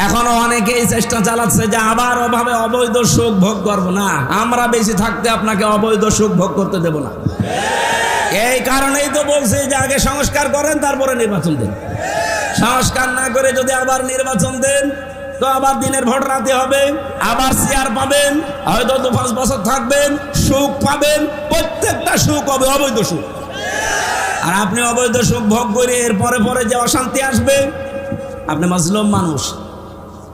এখনো অনেকেই চেষ্টা চালাচ্ছে যে আবার ওভাবে অবৈধ সুখ ভোগ করবো না, আমরা বেশি থাকতে আপনাকে অবৈধ সুখ ভোগ করতে দেব না। এই কারণেই তো বলছি যে আগে সংস্কার করেন, তারপরে নির্বাচন দেন। সংস্কার না করে যদি আবার নির্বাচন দেন তো আবার দিনের ভোট রাতে হবে, আবার চেয়ার পাবেন, হয়তো 2-5 বছর থাকবেন, সুখ পাবেন, প্রত্যেকটা সুখ হবে অবৈধ সুখ। আর আপনি অবৈধ সুখ ভোগ করে এর পরে পরে যে অশান্তি আসবে, আপনি মুসলিম মানুষ,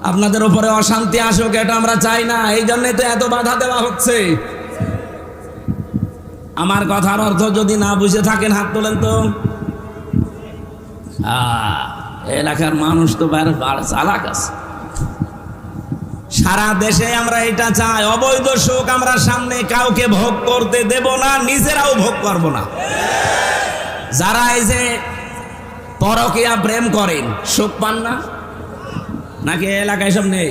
আপনাদের উপরে অশান্তি আসুক এটা আমরা চাই না, এই জন্যই তো এত বাধা দেওয়া হচ্ছে। আমার কথার অর্থ যদি না বুঝে থাকেন হাত তোলেন তো। এলাকার মানুষ তো চালাক আছে। সারা দেশে আমরা এটা চাই, অবৈধ সুখ আমরা সামনে কাউকে ভোগ করতে দেব না, নিজেরাও ভোগ করব না। যারা এই যে পরকীয়া প্রেম করেন সুখ পান না নাকি? এলাকায় সব নেই,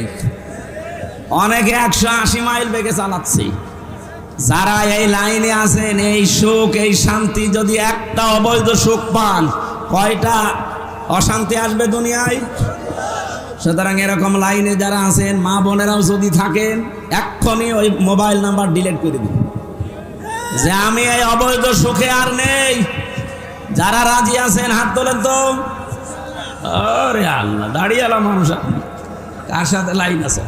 অনেকে 180 মাইল বেগে চালাচ্ছে। যারা এই লাইনে আছেন, এই সুখ এই শান্তি যদি একটা অবৈধ সুখ পান, কয়টা অশান্তি আসবে দুনিয়ায়? সুতরাং এরকম লাইনে যারা আছেন, মা বোনেরাও যদি থাকেন, এক্ষুনি ওই মোবাইল নাম্বার ডিলিট করে দিন যে আমি এই অবৈধ সুখে আর নেই। যারা রাজি আছেন হাত তোলেন তো। আরে আল্লাহ, দাঁড়িয়ে এলাম মানুষ, কার সাথে লাইন আছে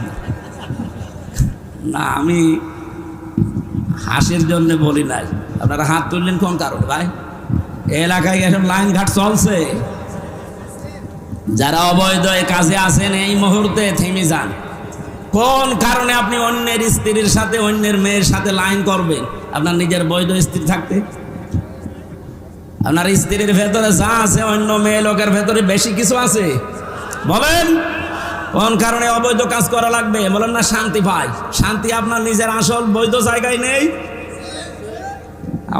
না? আমি হাসির জন্য বলি নাই, আপনারা হাত তুললেন কোন কারণে ভাই? এলাকায় এসব লাইন ঘাট চলছে। যারা অবৈধ কাজে আছেন এই মুহূর্তে থেমে যান। কোন কারণে আপনি অন্যের স্ত্রীর সাথে, অন্যের মেয়ের সাথে লাইন করবেন? আপনার নিজের বৈধ স্ত্রী থাকতে আপনার স্ত্রীর ভেতরে যা আছে অন্য মেয়ে লোকের ভেতরে বেশি কিছু আছে? বলেন কোন কারণে অবৈধ কাজ করা লাগবে? বলেন না শান্তি পাই। শান্তি আপনার নিজের আসল বৈধ জায়গায় নেই।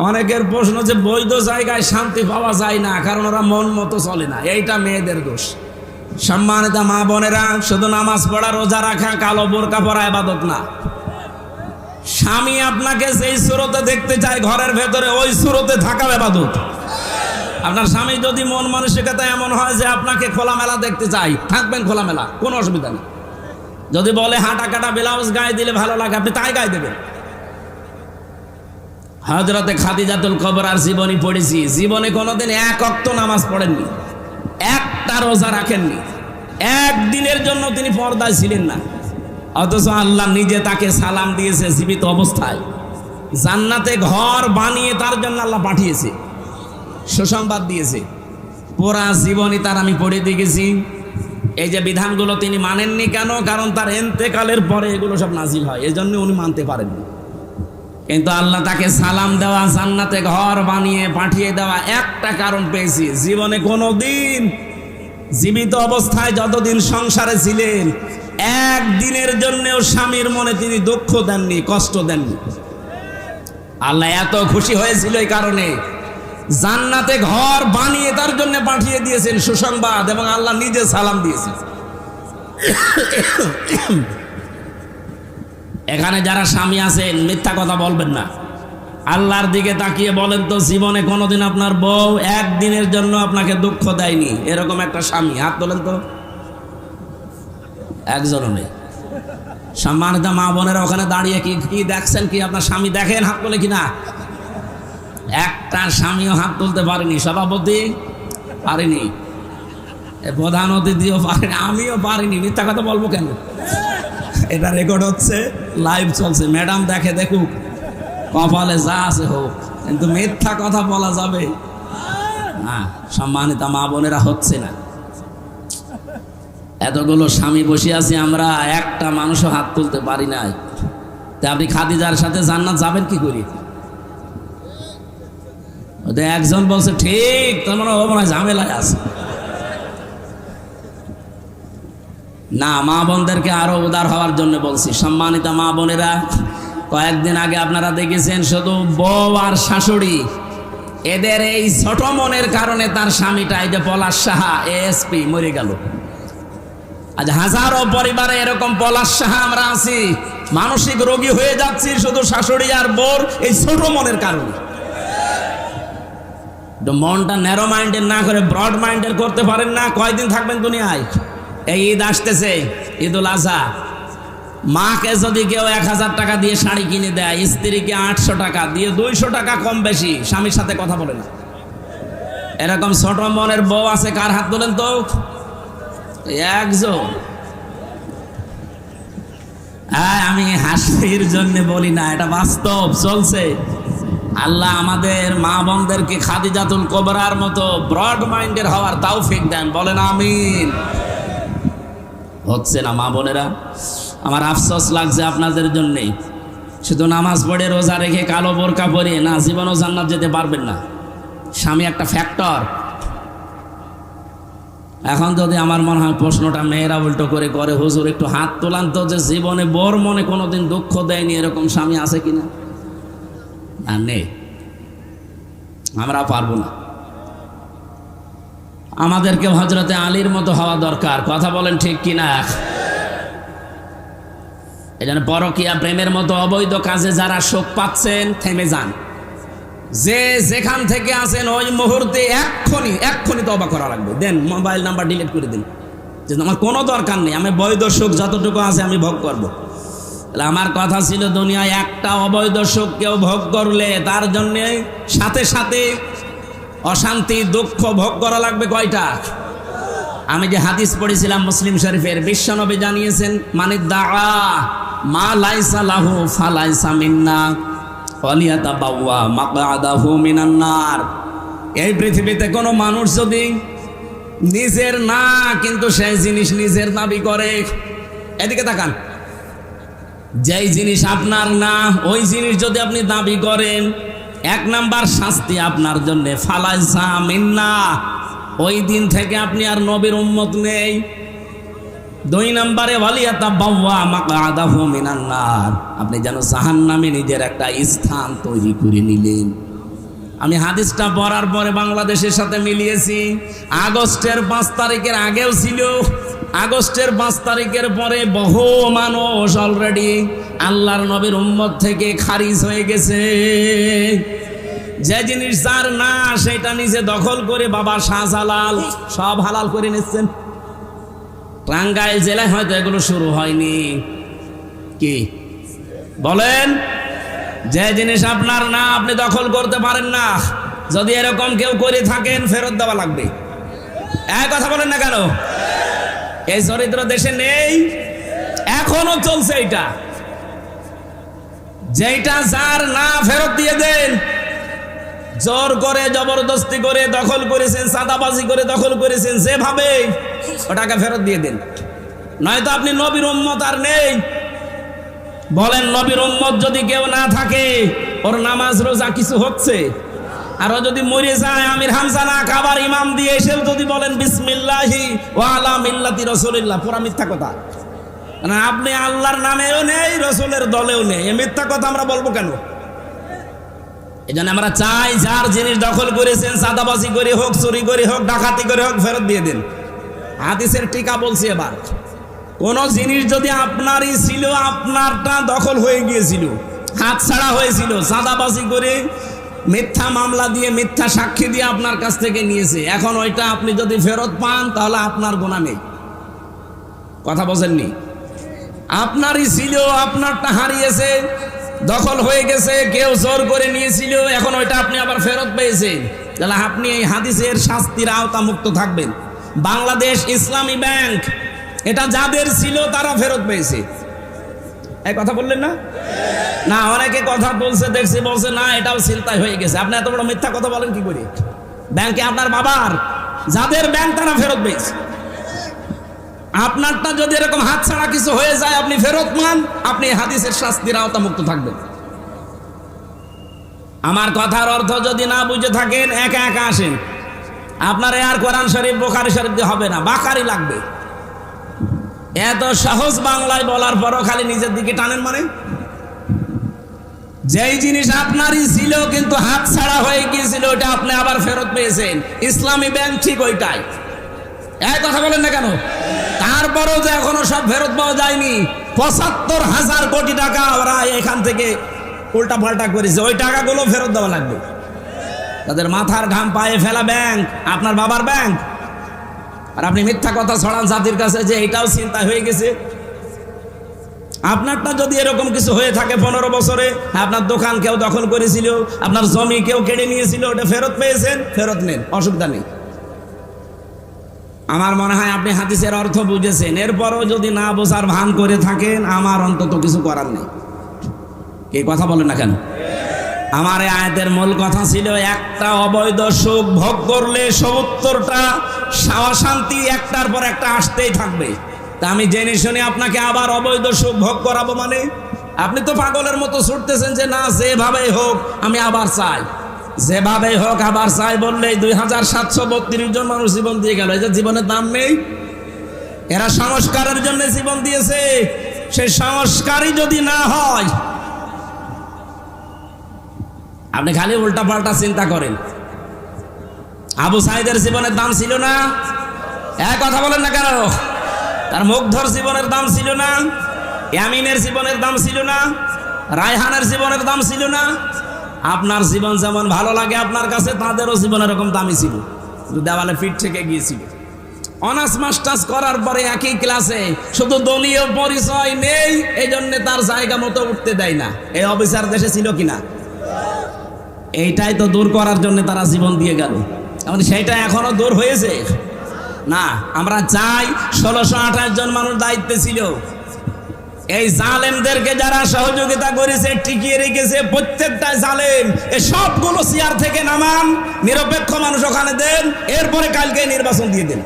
অনেকের প্রশ্ন যে বৈধ জায়গায় শান্তি পাওয়া যায় না, কারণ ওরা মন মতো চলে না। এইটা মেয়েদের দোষ। সম্মানিত মা বোনেরা, শুধু নামাজ পড়া, রোজা রাখা, কালো বোরকা পরা ইবাদত না। স্বামী আপনাকে যেই সুরতে দেখতে চায় ঘরের ভেতরে, ওই সুরতে থাকা ইবাদত। আপনার স্বামী যদি মন মানসিকতা এমন হয় যে আপনাকে খোলামেলা দেখতে চাই, থাকবেন খোলামেলা, কোনো অসুবিধা নেই। যদি বলে হাঁটা কাটা ব্লাউজ গায়ে দিলে ভালো লাগে, আপনি তাই গায়ে দেবেন। হযরতে খাদিজাতুল কুবরার জীবনী পড়েছি, জীবনে কোনোদিন এক ওয়াক্ত নামাজ পড়েননি, একটা রোজা রাখেননি, একদিনের জন্য তিনি পর্দায় ছিলেন না। অথচ আল্লাহ নিজে তাকে সালাম দিয়েছে জীবিত অবস্থায়। জান্নাতে ঘর বানিয়ে তার জন্য আল্লাহ পাঠিয়েছে, সুসংবাদ দিয়েছে। পুরা জীবনী তার আমি পড়ে দিয়ে গেছি। এই যে বিধানগুলো তিনি মানেননি কেন? কারণ তার ইন্তেকালের পরে এগুলো সব নাজিল হয়, এই জন্য উনি মানতে পারেননি। কিন্তু আল্লাহ তাকে সালাম দেওয়া, জান্নাতে ঘর বানিয়ে পাঠিয়ে দেওয়া একটা কারণ পেয়েছি। জীবনে কোনোদিন জীবিত অবস্থায় যতদিন সংসারে ছিলেন, একদিনের জন্যও স্বামীর মনে তিনি দুঃখ দেননি, কষ্ট দেননি। আল্লাহ এত খুশি হয়েছিল এই কারণে জান্নাতে ঘর বানিয়ে তার জন্য পাঠিয়ে দিয়েছেন সুসংবাদ, এবং আল্লাহ নিজে সালাম দিয়েছেন। এখানে যারা স্বামী আছেন, মিথ্যা কথা বলবেন না। আল্লাহর দিকে তাকিয়ে বলেন তো, জীবনে কোনোদিন আপনার বউ একদিনের জন্য আপনাকে দুঃখ দেয়নি এরকম একটা স্বামী? হাত তোলেন তো। একজনও নেই। সম্মানিত মা বোনেরা ওখানে দাঁড়িয়ে কি দেখছেন? কি আপনার স্বামী দেখেন? হাত তোলে কিনা? একটা স্বামীও হাত তুলতে পারেনি, সভাপতি পারেনি, প্রধান অতিথিও পারেনি, আমিও পারিনি। মিথ্যা কথা বলবো কেন? এটা রেকর্ড হচ্ছে, লাইভ চলছে। ম্যাডাম দেখে দেখুক, কপালে যা আছে হোক, কিন্তু মিথ্যা কথা বলা যাবে না। সম্মানিত মা বোনেরা, হচ্ছে না। এতগুলো স্বামী বসে আছি আমরা, একটা মানুষও হাত তুলতে পারি নাই। তা আপনি খাদিজার সাথে জান্নাত যাবেন কি করি? একজন বলছে ঠিক, তার মানে ও মনে হয় ঝামেলায় আছে। না, মা বোনদেরকে আরো উদার হওয়ার জন্য বলছি। সম্মানিত মা বোনেরা, কয়েকদিন আগে আপনারা দেখেছেন শুধু বউ আর শাশুড়ি, এদের এই ছোট মনের কারণে তার স্বামীটা এই যে পলাশ সাহা এএসপি মরে গেল। আজ হাজারো পরিবারে এরকম পলাশ সাহা আমরা আছি, মানসিক রোগী হয়ে যাচ্ছি শুধু শাশুড়ি আর বউর এই ছোট মনের কারণে। মনটা ন্যারো মাইন্ডের না করে ব্রড মাইন্ডের করতে পারেন না। কয়দিন থাকবেন দুনিয়ায়? এই ঈদ আসতেছে, ঈদুল আজহা। মাকে যদি কেউ 1000 টাকা দিয়ে শাড়ি কিনে দেয়, স্ত্রীকে 800 টাকা দিয়ে 200 টাকা কম বেশি স্বামীর সাথে কথা বলে না। এরকম ছোট মনের বউ আছে কার? হাত তোলেন তো। একজন। আমি হাসির জন্য বলি না, এটা বাস্তব চলছে। আল্লাহ আমাদের মা বোনদেরকে খাদিজাতুল কুবরার মতো ব্রড মাইন্ডের হওয়ার তৌফিক দেন, বলেন আমিন। হচ্ছে না মা বোনেরা, আমার আফসোস লাগছে আপনাদের জন্যে। শুধু নামাজ পড়ে রোজা রেখে কালো বোরকা পরে না জীবনও জান্নাত যেতে পারবেন না। স্বামী একটা ফ্যাক্টর। এখন যদি আমার মনে হয় প্রশ্নটা মেয়েরা উল্টো করে করে, হুজুর একটু হাত তোলান তো, যে জীবনে বোর মনে কোনোদিন দুঃখ দেয়নি এরকম স্বামী আছে কিনা? না, নেই। আমরা পারবো না। আমাদেরকে হযরতে আলীর মতো হওয়া দরকার। কথা বলেন ঠিক কিনা? এই জন্য পরকীয়া প্রেমের মতো অবৈধ কাজে যারা শোক পাচ্ছেন, থেমে যান। যে যেখান থেকে আছেন ওই মুহূর্তে এক্ষুনি তওবা করা লাগবে। দেন মোবাইল নাম্বার ডিলিট করে দিন, যে আমার কোনো দরকার নেই, আমি বৈধ সুখ যতটুকু আছে আমি ভোগ করব। তাহলে আমার কথা ছিল, দুনিয়ায় একটা অবৈধ সুখ কেউ ভোগ করলে তার জন্য সাথে সাথে অশান্তি দুঃখ ভোগ করা লাগবে কয়টা? আমি যে হাদিস পড়েছিলাম মুসলিম শরীফের, বিশ্বনবী জানিয়েছেন, মানে দাআ মা লাইসা লাহু ফালাইসা মিন্না ওয়ালিয়াতাবাওয়া মাকআদাহু মিনান নার। এই পৃথিবীতে কোনো মানুষ যদি নিজের না কিন্তু সেই জিনিস নিজের দাবি করে, এদিকে তাকান, যেই জিনিস আপনার না ওই জিনিস যদি আপনি দাবি করেন, 1 নাম্বার শাস্তি আপনার জন্য ফালাইসা মিন্না, ওই দিন থেকে আপনি আর নবীর উম্মত নেই। 2 নম্বরে ওয়ালিয়াতাবাওয়া মাকআদাহু মিনান নার, আপনি যেন জাহান্নামে নিজের একটা স্থান তৈরি করে নিলেন। আমি হাদিসটা পড়ার পরে বাংলাদেশের সাথে মিলিয়েছি। আগস্টের 5 তারিখের আগেও ছিল, আগস্টের 5 তারিখের পরে বহু মানুষ অলরেডি আল্লাহর নবীর উম্মত থেকে খারিজ হয়ে গেছে। যে জিনিস যার না সেটা নিজে দখল করে বাবা শাহজালাল সব হালাল করে নিচ্ছেন। টাঙ্গাইল জেলায় হয়তো এগুলো শুরু হয়নি, কি বলেন? যে জিনিস আপনার না আপনি দখল করতে পারেন না, যদি এরকম কেউ করে থাকেন ফেরত দেওয়া লাগবে। এক কথা বলেন না কেন? এই চরিত্র দেশে নেই, এখনো চলছে এটা। যেটা যার না ফেরত দিয়ে দেন। জোর করে জবরদস্তি করে দখল করেছেন, সাদাবাজি করে দখল করেছেন, যেভাবে ওটাকে ফেরত দিয়ে দেন, নয়তো আপনি নবীর উম্মত আর নেই। বলেন, নবীর উম্মত যদি কেউ না থাকে, ওর নামাজ রোজা কিছু হচ্ছে? আর ও যদি মরে যায়, আমির হামজা না কাবার ইমাম দিয়ে এসে যদি বলেন বিসমিল্লাহি ওয়া আলা মিল্লাতি রাসূলিল্লাহ, পুরা মিথ্যা কথা। না, আপনি আল্লাহর নামেও নেই, রসুলের দলেও নেই, এই মিথ্যা কথা আমরা বলবো কেন? এই জন্য আমরা চাই, যার জিনিস দখল করেছেন, সাদাবাজি করে হোক, চুরি করে হোক, ডাকাতি করে হোক, ফেরত দিয়ে দেন। হাদিসের টিকা বলছি, এবার কোন জিনিস যদি আপনারই ছিল, আপনারটা দখল হয়ে গিয়েছিল, হাত ছাড়া হয়েছিল, সাদাবাজি করে মিথ্যা মামলা দিয়ে মিথ্যা সাক্ষী দিয়ে আপনার কাছ থেকে নিয়েছে, এখন ওইটা আপনি যদি ফেরত পান তাহলে আপনার গুনাহ নেই। কথা বোঝেননি? আপনারই ছিল, আপনারটা হারিয়েছে, দখল হয়ে গেছে, কেউ জোর করে নিয়েছিল, এখন ওইটা আপনি আবার ফেরত পেয়েছেন, তাহলে আপনি এই হাদিসের শাস্তির আওতা মুক্ত থাকবেন। বাংলাদেশ ইসলামী ব্যাংক, এটা যাদের ছিল তারা ফেরত পেয়েছে। এই কথা বললেন না? না, অনেকে কথা বলছে দেখছি, বলছে না এটাও চিন্তায় হয়ে গেছে। আপনি এত বড় মিথ্যা কথা বলেন কি করে? ব্যাংকে আপনার বাবার, যাদের ব্যাংক তারা ফেরত পেয়েছে। আপনারটা যদি এরকম হাত ছাড়া কিছু হয়ে যায়, আপনি ফেরত মান, আপনি হাদিসের শাস্তির আওতা মুক্ত থাকবেন। আমার কথার অর্থ যদি না বুঝে থাকেন, একা একা আসেন। আপনার আর কোরআন শরীফ বুখারী শরীফ দিয়ে হবে না, বাকারি লাগবে। এত সহজ বাংলায় বলার পরও খালি নিজের দিকে টানেন। মানে যেই জিনিস আপনারই ছিল কিন্তু হাত ছাড়া হয়ে গিয়েছিল ওটা আপনি আবার ফেরত পেয়েছেন, ইসলামী ব্যাংক ঠিক ওইটাই। এই কথা বলেন না কেন? তারপরেও যে এখনো সব ফেরত পাওয়া যায়নি, ৭৫,০০০ কোটি টাকা ওরা এখান থেকে উল্টা পাল্টা করেছে, ওই টাকাগুলো ফেরত দেওয়া লাগবে। তাদের মাথার ঘাম পায়ে ফেলা ব্যাংক আপনার বাবার ব্যাংক, আর আপনি মিথ্যা কথা ছড়ান জাতির কাছে যে এটাও চিন্তা হয়ে গেছে। আপনারটা যদি এরকম কিছু হয়ে থাকে ১৫ বছরে, আপনার দোকান কেউ দখল করেছিল, আপনার জমি কেউ কেড়ে নিয়েছিল, ওটা ফেরত পেয়েছেন, ফেরত নেন, অসুবিধা নেই। আমার মনে হয় আপনি হাদিসের অর্থ বুঝেছেন। এরপরও যদি না বোঝার ভান করে থাকেন, আমার অন্তত কিছু করার নেই। এই কথা বলেন না কেন? আমার এই আয়াতের মূল কথা ছিল একটা অবৈধ সুখ ভোগ করলে ৭০টা অশান্তি একটার পর একটা আসতেই থাকবে। তা আমি জেনে শুনে আপনাকে আবার অবৈধ সুখ ভোগ করাবো মানে? আপনি তো পাগলের মতো ছুটতেছেন যে না যেভাবেই হোক আমি আবার চাই, যেভাবেই হোক আবার চাই বললেই ২৭৩২ জন মানুষ জীবন দিয়ে গেল। এই যে জীবনের দাম নেই, এরা সংস্কারের জন্য জীবন দিয়েছে। সেই সংস্কারই যদি না হয়, আপনি খালি উল্টা পাল্টা চিন্তা করেন। আবু সাইদের জীবনের দাম ছিল না? এক কথা বলেন না কেন? তার মুগ্ধর জীবনের দাম ছিল না? ইয়ামিনের জীবনের দাম ছিল না? রায়হানের জীবনের দাম ছিল না? আপনার জীবন যেমন ভালো লাগে আপনার কাছে, তাদেরও জীবন এরকম দামি ছিল, দেওয়ালে ফিট থেকে গিয়েছিল। অনার্স মাস্টার্স করার পরে একই ক্লাসে, শুধু দলীয় পরিচয় নেই, এই জন্য তার জায়গা মতো উঠতে দেয় না। এই অফিসার দেশে ছিল কিনা? এইটাই তো দূর করার জন্য তারা জীবন দিয়ে গেল। সেইটা এখনো দূর হয়েছে না। আমরা চাই ১৬২৮ জন মানুষ দায়িত্বে ছিল, এই জালেমদেরকে যারা সহযোগিতা করেছে, টিকিয়ে রেখেছে, প্রত্যেকটা জালেম এই সবগুলো চেয়ার থেকে নামান, নিরপেক্ষ মানুষ ওখানে দেন, এরপরে কালকে নির্বাচন দিয়ে দেন।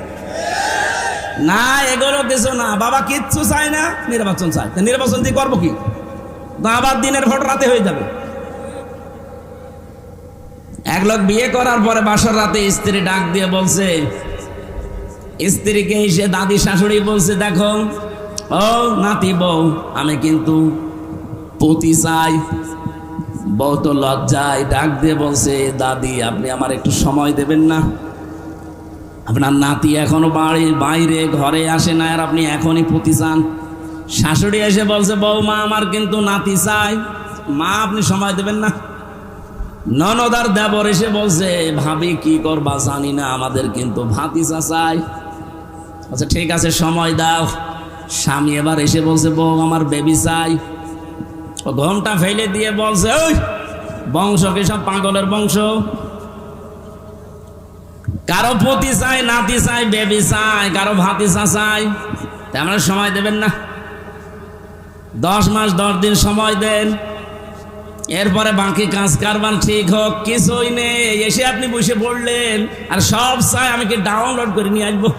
না এগুলো কিছু না, বাবা কিচ্ছু চায় না, নির্বাচন চায়। নির্বাচন দিয়ে করবো কি? আবার দিনের ভোট রাতে হয়ে যাবে। এক লোক বিয়ে করার পরে বাসর রাতে স্ত্রী ডাক দিয়ে বলছে, স্ত্রীকে এসে দাদি শাশুড়ি বলছে, দেখো ও নাতি বউ, আমি কিন্তু পতি চাই। বউ তো লজ্জায় ডাক দিয়ে বলছে, দাদি আপনি আমার একটু সময় দেবেন না? আপনার নাতি এখনো বাড়ির বাইরে ঘরে আসে না, আর আপনি এখনই পতি চান? শাশুড়ি এসে বলছে, বৌমা আমার কিন্তু নাতি চাই। মা আপনি সময় দেবেন না? ননদার দেবর এসে বলছে, ভাবি কি করবা জানি না, আমাদের কিন্তু ভাতিজা চাই। আচ্ছা ঠিক আছে সময় দাও। স্বামী এবার এসে বলছে, বউ আমার বেবি চাই। ও ঘোমটা ফেলে দিয়ে বলছে, ওই বংশ কি সব পাগলের বংশ? কারো পতি চাই, নাতি চাই, বেবি চাই, কারো ভাতিজা চাই। আমরা সময় দেবেন না? 10 মাস 10 দিন সময় দেন, এরপরে বাকি কাজ কারবার ঠিক হোক। কিছুই নেই, এসে আপনি বসে পড়লেন আর সব চাই আমি কি ডাউনলোড করে নিয়ে আসবো?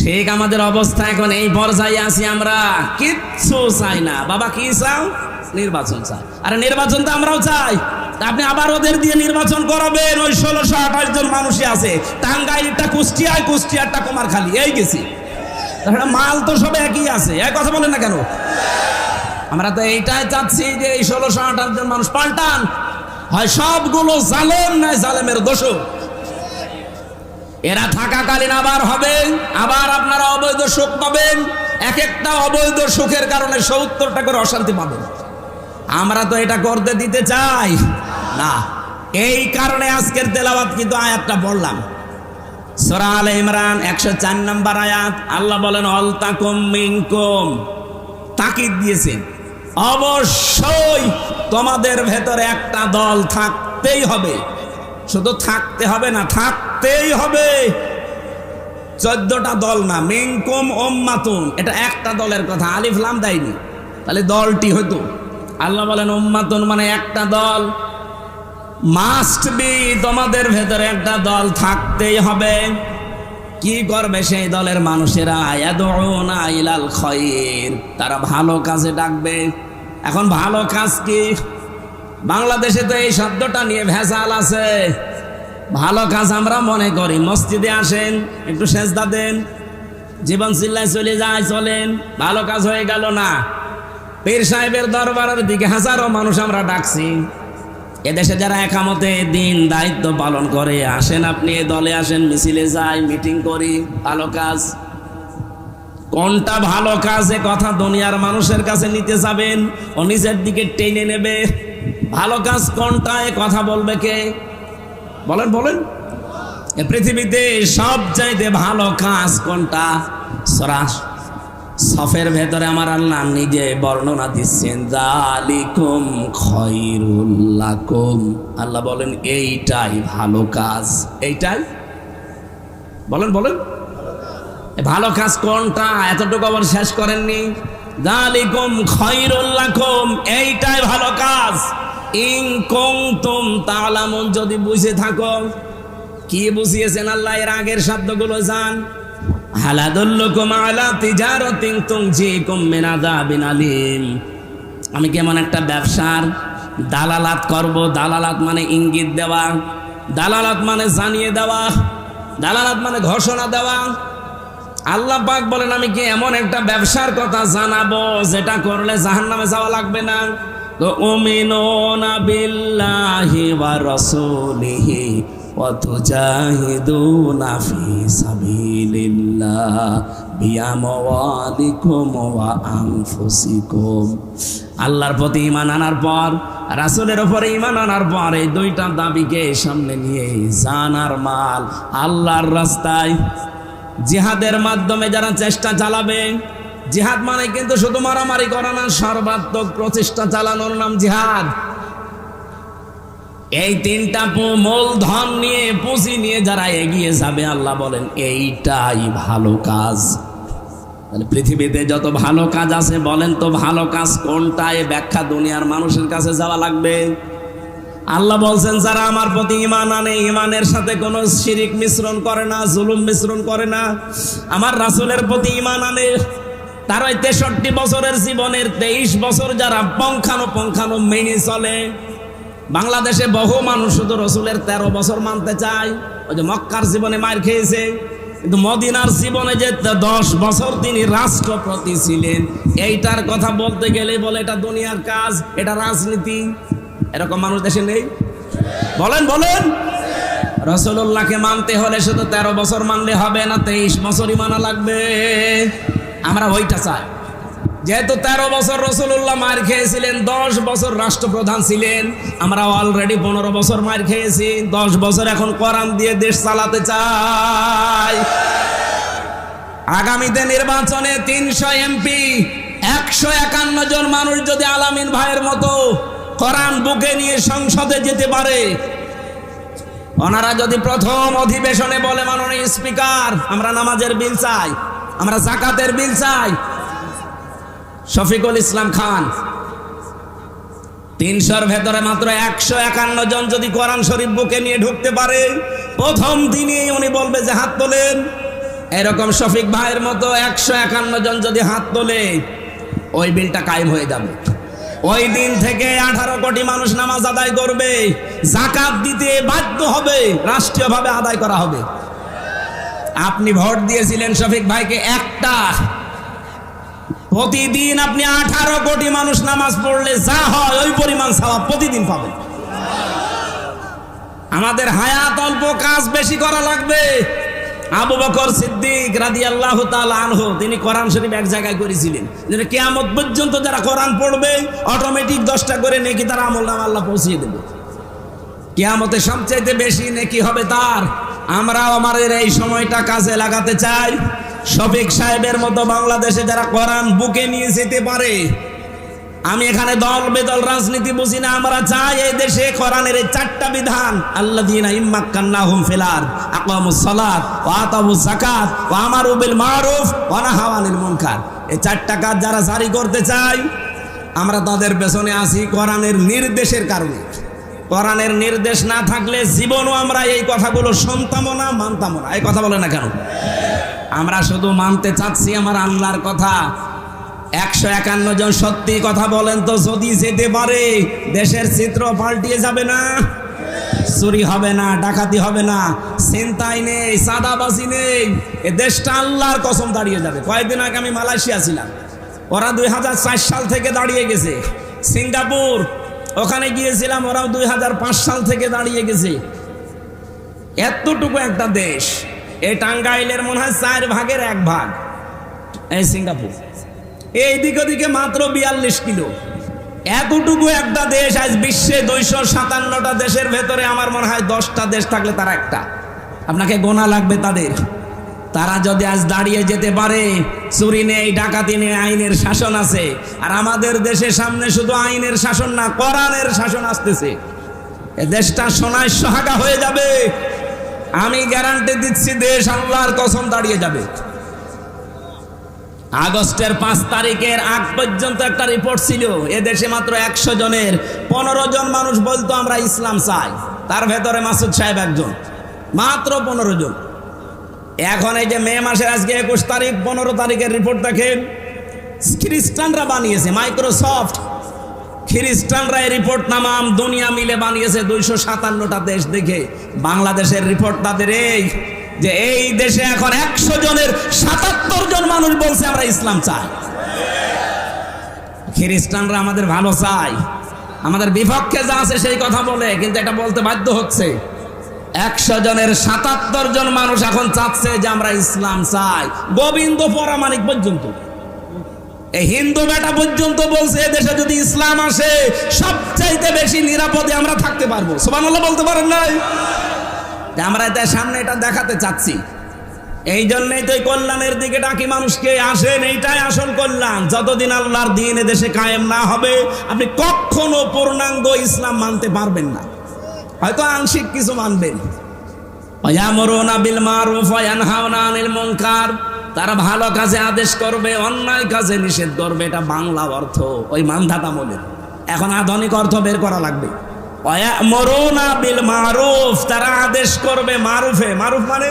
ঠিক আমাদের অবস্থা এখন এই পর্যায়ে আছি, আমরা কিচ্ছু চাই না। বাবা কি চাও? নির্বাচন চাই। আরে নির্বাচন তো আমরাও চাই। আপনি আবার ওদের দিয়ে নির্বাচন করাবেন? ওই ১৬২৮ জন মানুষই আছে, টাঙ্গাইলটা কুষ্টিয়ায়, কুষ্টিয়ারটা কুমারখালী, এই গেছি। মাল তো সব একই আছে, এক কথা বলেন না কেন? আমরা তো এইটাই চাচ্ছি যে এই ১৬২৮ জন মানুষ পাল্টান, হয় সবগুলো জালেম নয় জালেমের দোষর। এরা থাকাকালীন আবার হবে, আবার আপনারা অবৈধ সুখ পাবেন। এক একটা অবৈধ সুখের কারণে ৭০টা করে অশান্তি পাবেন। আমরা তো এটা করতে দিতে চাই না। এই কারণে আজকের তেলাওয়াত কিন্তু আয়াতটা পড়লাম, সূরা আলে ইমরান ১০৪ নম্বর আয়াত। আল্লাহ বলেন অলতাকুম মিনকুম, তাকিদ দিয়েছেন অবশ্যই তোমাদের ভেতরে একটা দল থাকতেই হবে। শুধু থাকতে হবে না, থাকতেই হবে। 14টা দল না, মিনকুম উম্মাতুন, এটা একটা দলের কথা, আলিফ লাম দেয়নি, তাহলে দলটি হতো। আল্লাহ বলেন উম্মাতুন মানে একটা দল, মাস্ট বি, তোমাদের ভেতরে একটা দল থাকতেই হবে। কি করবে সেই দলের মানুষেরা? ইয়াদউনা ইলাল খায়র, তারা ভালো কাজে ডাকবে। এখন ভালো কাজ কি? বাংলাদেশে তো এই শব্দটা নিয়ে ভেজাল আছে। ভালো কাজ আমরা মনে করি মসজিদে আসেন, একটু সেজদা দেন, জীবন চিল্লায় চলে যায়, চলেন, ভালো কাজ হয়ে গেল না। পীর সাহেবের দরবারের দিকে হাজারো মানুষ আমরা ডাকছি। এদেশে যারা একামতে দিন দায়িত্ব পালন করে, আসেন আপনি এ দলে আসেন, মিছিলে যাই, মিটিং করি, ভালো কাজ। কোনটা ভালো কাজ এ কথা দুনিয়ার মানুষের কাছে নিতে যাবেন, ও নিজের দিকে টেনে নেবে। ভালো কাজ কোনটা এ কথা বলবে কে? বলেন বলেন। এ পৃথিবীতে সবচাইতে ভালো কাজ কোনটা? সূরা সফের ভেতরে আমার আল্লাহ নিজে বর্ণনা দিচ্ছেন, যালিকুম খায়রুল লাকুম। আল্লাহ বলেন এইটাই ভালো কাজ। এইটাই বলেন বলেন, ভালো কাজ কোনটা? এতটুকু আবার শেষ করেননি। যালিকুম খায়রুল লাকুম, এইটাই ভালো কাজ। ইন কুনতুম তা'লামুন, যদি বুঝে থাকো। কি বুঝিয়েছেন আল্লাহ? এর আগের শব্দগুলো জান। হাল আদুল্লুকুম আলা তিজারাতিন তুনজিকুম মিন আযাবিন আলীম। আমি কেমন একটা ব্যবসার দালালাত করব। দালালাত মানে ইঙ্গিত দেওয়া, দালালাত মানে জানিয়ে দেওয়া, দালালাত মানে ঘোষণা দেওয়া। আল্লাহ পাক বলেন আমি কি এমন একটা ব্যবসার কথা জানাবো যেটা করলে জাহান্নামে যাওয়া লাগবে না? তো উমিনুনা বিল্লাহি ওয়া রাসূলিহি ওয়া তুজাহিদুনা ফি সাবিলিল্লাহ বিআমওয়ালিকুম ওয়া আনফুসিকুম। আল্লাহর প্রতি ঈমান আনার পর, রাসূলের উপরে ঈমান আনার পর, এই দুইটা দাবিকে সামনে নিয়ে জান আর মাল আল্লাহর রাস্তায় জিহাদের মাধ্যমে যারা চেষ্টা চালাবে। জিহাদ মানে কিন্তু শুধু মারামারি করা না, সর্বাত্মক প্রচেষ্টা চালানোর নাম জিহাদ। এই তিনটা মূলধন নিয়ে, পুঁজি নিয়ে যারা এগিয়ে যাবে, আল্লাহ বলেন এইটাই ভালো কাজ। তাহলে পৃথিবীতে যত ভালো কাজ আছে, বলেন তো ভালো কাজ কোনটা? এ ব্যাখ্যা দুনিয়ার মানুষের কাছে যাওয়া লাগবে। আল্লাহ বলছেন যারা আমার প্রতি ঈমান আনে, ঈমানের সাথে কোনো শিরিক মিশ্রণ করে না, জুলুম মিশ্রণ করে না, আমার রাসূলের প্রতি ঈমান আনে, তার ওই 63 বছরের জীবনের 23 বছর যারা পঙ্খানো মেনে চলে। বাংলাদেশে বহু মানুষ শুধু রসুলের 13 বছর মানতে চায়। ওই যে মক্কার জীবনে মার খেয়েছে, কিন্তু মদিনার জীবনে যে 10 বছর তিনি রাষ্ট্রপতি ছিলেন, এইটার কথা বলতে গেলে বলে এটা দুনিয়ার কাজ, এটা রাজনীতি। এরকম মানুষ দেশে নেই? বলেন বলেন। রাসূলুল্লাহকে মানতে হলে শুধু 13 বছর মানলে হবে না, 23 বছরই মানা লাগবে। আমরা ওইটা চাই। যেহেতু 13 বছর রাসূলুল্লাহ মার খেয়েছিলেন, 10 বছর রাষ্ট্রপ্রধান ছিলেন, আমরা অলরেডি 15 বছর মার খেয়েছি। 10 বছর এখন কোরআন দিয়ে দেশ চালাতে চাই। আগামীতে নির্বাচনে 300 এমপি, 151 জন মানুষ যদি আলামিন ভাইয়ের মতো কোরআন বুকে নিয়ে সংসদে যেতে পারে, ওনারা যদি প্রথম অধিবেশনে বলে মাননীয় স্পিকার আমরা নামাজের বিল চাই, আমরা যাকাতের বিল চাই, শফিকুল ইসলাম খান 300-র ভেতরে মাত্র 151 জন যদি কোরআন শরীফ বুকে নিয়ে ঢুকতে পারে, প্রথম দিনই উনি বলবে যে হাত তোলেন। এরকম শফিক ভাইয়ের মতো 151 জন যদি হাত তোলে, ওই বিলটা কায়েম হয়ে যাবে। ওই দিন থেকে 18 কোটি মানুষ নামাজ আদায় করবে, যাকাত দিতে বাধ্য হবে, রাষ্ট্রীয়ভাবে আদায় করা হবে। আপনি ভোট দিয়েছিলেন শফিক ভাইকে একটা, প্রতিদিন আপনি 18 কোটি মানুষ নামাজ পড়লে যা হয় ওই পরিমাণ সওয়াব প্রতিদিন পাবেন। আমাদের হায়াত অল্প, কাজ বেশি করা লাগবে। আবু বকর সিদ্দিক রাদিয়াল্লাহু তাআলা আনহু তিনি কোরআন শরীফ এক জায়গায় করেছিলেন, যে কিয়ামত পর্যন্ত যারা কোরআন পড়বে অটোমেটিক 10টা করে নেকি তার আমলনামা আল্লাহ পৌঁছিয়ে দেবে। কিয়ামতে সবচেয়ে বেশি নেকি হবে তার। আমরাও আমাদের এই সময়টা কাজে লাগাতে চাই। শফিক সাহেবের মতো বাংলাদেশে যারা কোরআন বুকে নিয়ে যেতে পারে, আমি এখানে দল বেদল রাজনীতি বুঝি না। আমরা চাই এই দেশে কোরআনের এই 4টা বিধান, আল্লাযীনা ইম্মাক্কান্নাহুম ফিল আরদ আকামুস সালাত ওয়া আতাউজ যাকাত ওয়া আমারু বিল মারুফ ওয়া নাহাউ আনিল মুনকার, এই 4টা কাজ যারা জারি করতে চাই, আমরা তাদের পেছনে আছি কোরআনের নির্দেশের কারণে। কোরআনের নির্দেশ না থাকলে জীবনও আমরা এই কথাগুলো শুনতামও না, মানতামও না। এই কথা বলে না কেন? আমরা শুধু মানতে চাচ্ছি আমার আল্লাহর কথা। 151 জন সত্যি কথা বলেন তো, যদি যেতে পারে দেশের চিত্র পাল্টিয়ে যাবে না? চুরি হবে না, ডাকাতি হবে না, ছিনতাই নেই, চাঁদাবাজি নেই, এ দেশটা আল্লাহর কসম দাঁড়িয়ে যাবে। কয়েকদিন আগে আমি মালয়েশিয়া ছিলাম, ওরা 2004 সাল থেকে দাঁড়িয়ে গেছে। সিঙ্গাপুর, ওখানে গিয়েছিলাম, ওরাও 2005 সাল থেকে দাঁড়িয়ে গেছে। এতটুকু একটা দেশ, এই টাঙ্গাইলের মনে হয় 4 ভাগের 1 ভাগ এই সিঙ্গাপুর, এই দিক ওদিকে মাত্র 42 কিলো। এতটুকু একটা দেশ আজ বিশ্বে 257টা দেশের ভেতরে আমার মনে হয় 10টা দেশ থাকলে তারা একটা। আপনাকে গোনা লাগবে তাদের। তারা যদি আজ দাঁড়িয়ে যেতে পারে, চুরি নেই, ডাকাতি নেই, আইনের শাসন আছে। আর আমাদের দেশের সামনে শুধু আইনের শাসন না, কোরআনের শাসন আসতেছে। এ দেশটা সোনায় সোহাগা হয়ে যাবে। আমি গ্যারান্টি দিচ্ছি, দেশ আল্লাহর কসম দাঁড়িয়ে যাবে। আগস্টের 5 তারিখের আগ পর্যন্ত একটা রিপোর্ট ছিল, এ দেশে মাত্র 100 জনের 15 জন মানুষ বলতো আমরা ইসলাম চাই। তার ভেতরে মাসুদ সাহেব একজন, মাত্র 15 জন। এখন এই যে মে মাসের আজকে 21 তারিখ, 15 তারিখের রিপোর্ট দেখেন, খ্রিস্টানরা বানিয়েছে, মাইক্রোসফট খ্রিস্টানরা এই রিপোর্ট নামাম দুনিয়া মিলে বানিয়েছে 257টা দেশ দেখে। বাংলাদেশের রিপোর্ট তাদের এই যে এই দেশে এখন 100 জনের 77 জন মানুষ বলছে আমরা ইসলাম চাই। খ্রিস্টানরা আমাদের ভালো চাই, আমাদের বিপক্ষে যা আছে সেই কথা বলে, কিন্তু এটা বলতে বাধ্য হচ্ছে। 100 জনের 77 জন মানুষ এখন চাচ্ছে যে আমরা ইসলাম চাই। গোবিন্দ পরামানিক পর্যন্ত, এই হিন্দু বেটা পর্যন্ত বলছে এদেশে যদি ইসলাম আসে সবচাইতে বেশি নিরাপদে আমরা থাকতে পারবো। সুবহানাল্লাহ বলতে পারেন নাই? আমরা এটার সামনে এটা দেখাতে চাচ্ছি। এই জন্যই তো কল্যাণের দিকে ডাকি মানুষকে, আসেন, এইটাই আসল কল্যাণ। যতদিন আল্লাহর দ্বীন এদেশে কায়েম না হবে, আপনি কখনো পূর্ণাঙ্গ ইসলাম মানতে পারবেন না। হয়তো আংশিক কিছু মানবেন। ওয়ায়ামুরুনা বিল মারুফ ওয়া ইয়ানহাউনা আনিল মুনকার, তারা ভালো কাজে আদেশ করবে, অন্যায় কাজে নিষেধ করবে। এটা বাংলা অর্থ, ওই মানধাতা বলে। এখন আধুনিক অর্থ বের করা লাগবে। ওয়ায়ামুরুনা বিল মারুফ, তারা আদেশ করবে মারুফে। মারুফ মানে,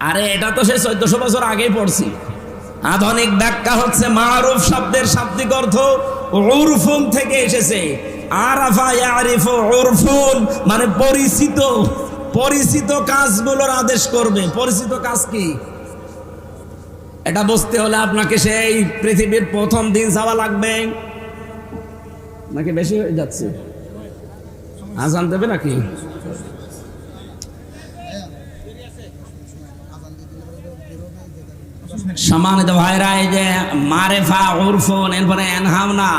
আরে এটা তো সে 1400 বছর আগেই পড়ছি। আধুনিক ব্যাখ্যা হচ্ছে মারুফ শব্দের শাব্দিক অর্থ উরফুন থেকে এসেছে। আরাফা ইয়ারিফু উরফুন মানে পরিচিত, পরিচিত কাজগুলোর আদেশ করবে। পরিচিত কাজ কি এটা বুঝতে হলে আপনাকে সেই পৃথিবীর প্রথম দিন যাওয়া লাগবে। নাকি বেশি হয়ে যাচ্ছে? আজান দেবে নাকি? সম্মানিত ভাইরা, এই যে মারেফা উরফুন, এরপরে এনহামনা,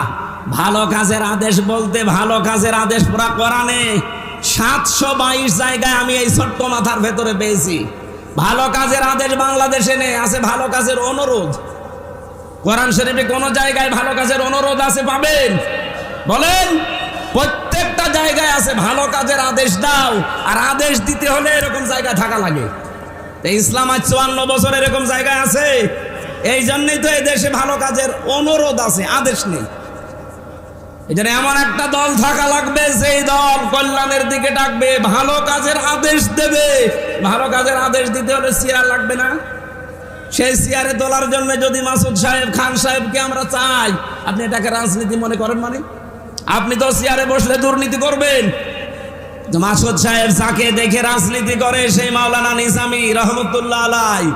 ভালো কাজের আদেশ বলতে ভালো কাজের আদেশ পুরা কোরআনে 722 জায়গায় আমি এই ছোট্ট মাথার ভেতরে পেয়েছি। ভালো কাজের আদেশ বাংলাদেশে নেই, আছে ভালো কাজের অনুরোধ। কোরআন শরীফে কোন জায়গায় ভালো কাজের অনুরোধ আছে পাবেন? বলেন। প্রত্যেকটা জায়গায় আছে ভালো কাজের আদেশ দাও, আর আদেশ দিতে হলে এরকম জায়গায় থাকা লাগে। ইসলাম আজ 54 বছর এরকম জায়গায় আছে। এই জন্যই তো এই দেশে ভালো কাজের অনুরোধ আছে, আদেশ নেই। এই জন্য এমন একটা দল থাকা লাগবে, সেই দল কল্যাণের দিকে ডাকবে, ভালো কাজের আদেশ দেবে। ভালো কাজের আদেশ দিতে হলে চেয়ার লাগবে না? সেই চেয়ারে তোলার জন্য যদি মাসুদ সাহেব, খান সাহেবকে আমরা চাই, আপনি এটাকে রাজনীতি মনে করেন? মানে আপনি তো চেয়ারে বসলে দুর্নীতি করবেন। মাসুদ সাহেব যাকে দেখে রাজনীতি করে, সেই মাওলানা নিজামী রহমতুল্লাহ আলাইহি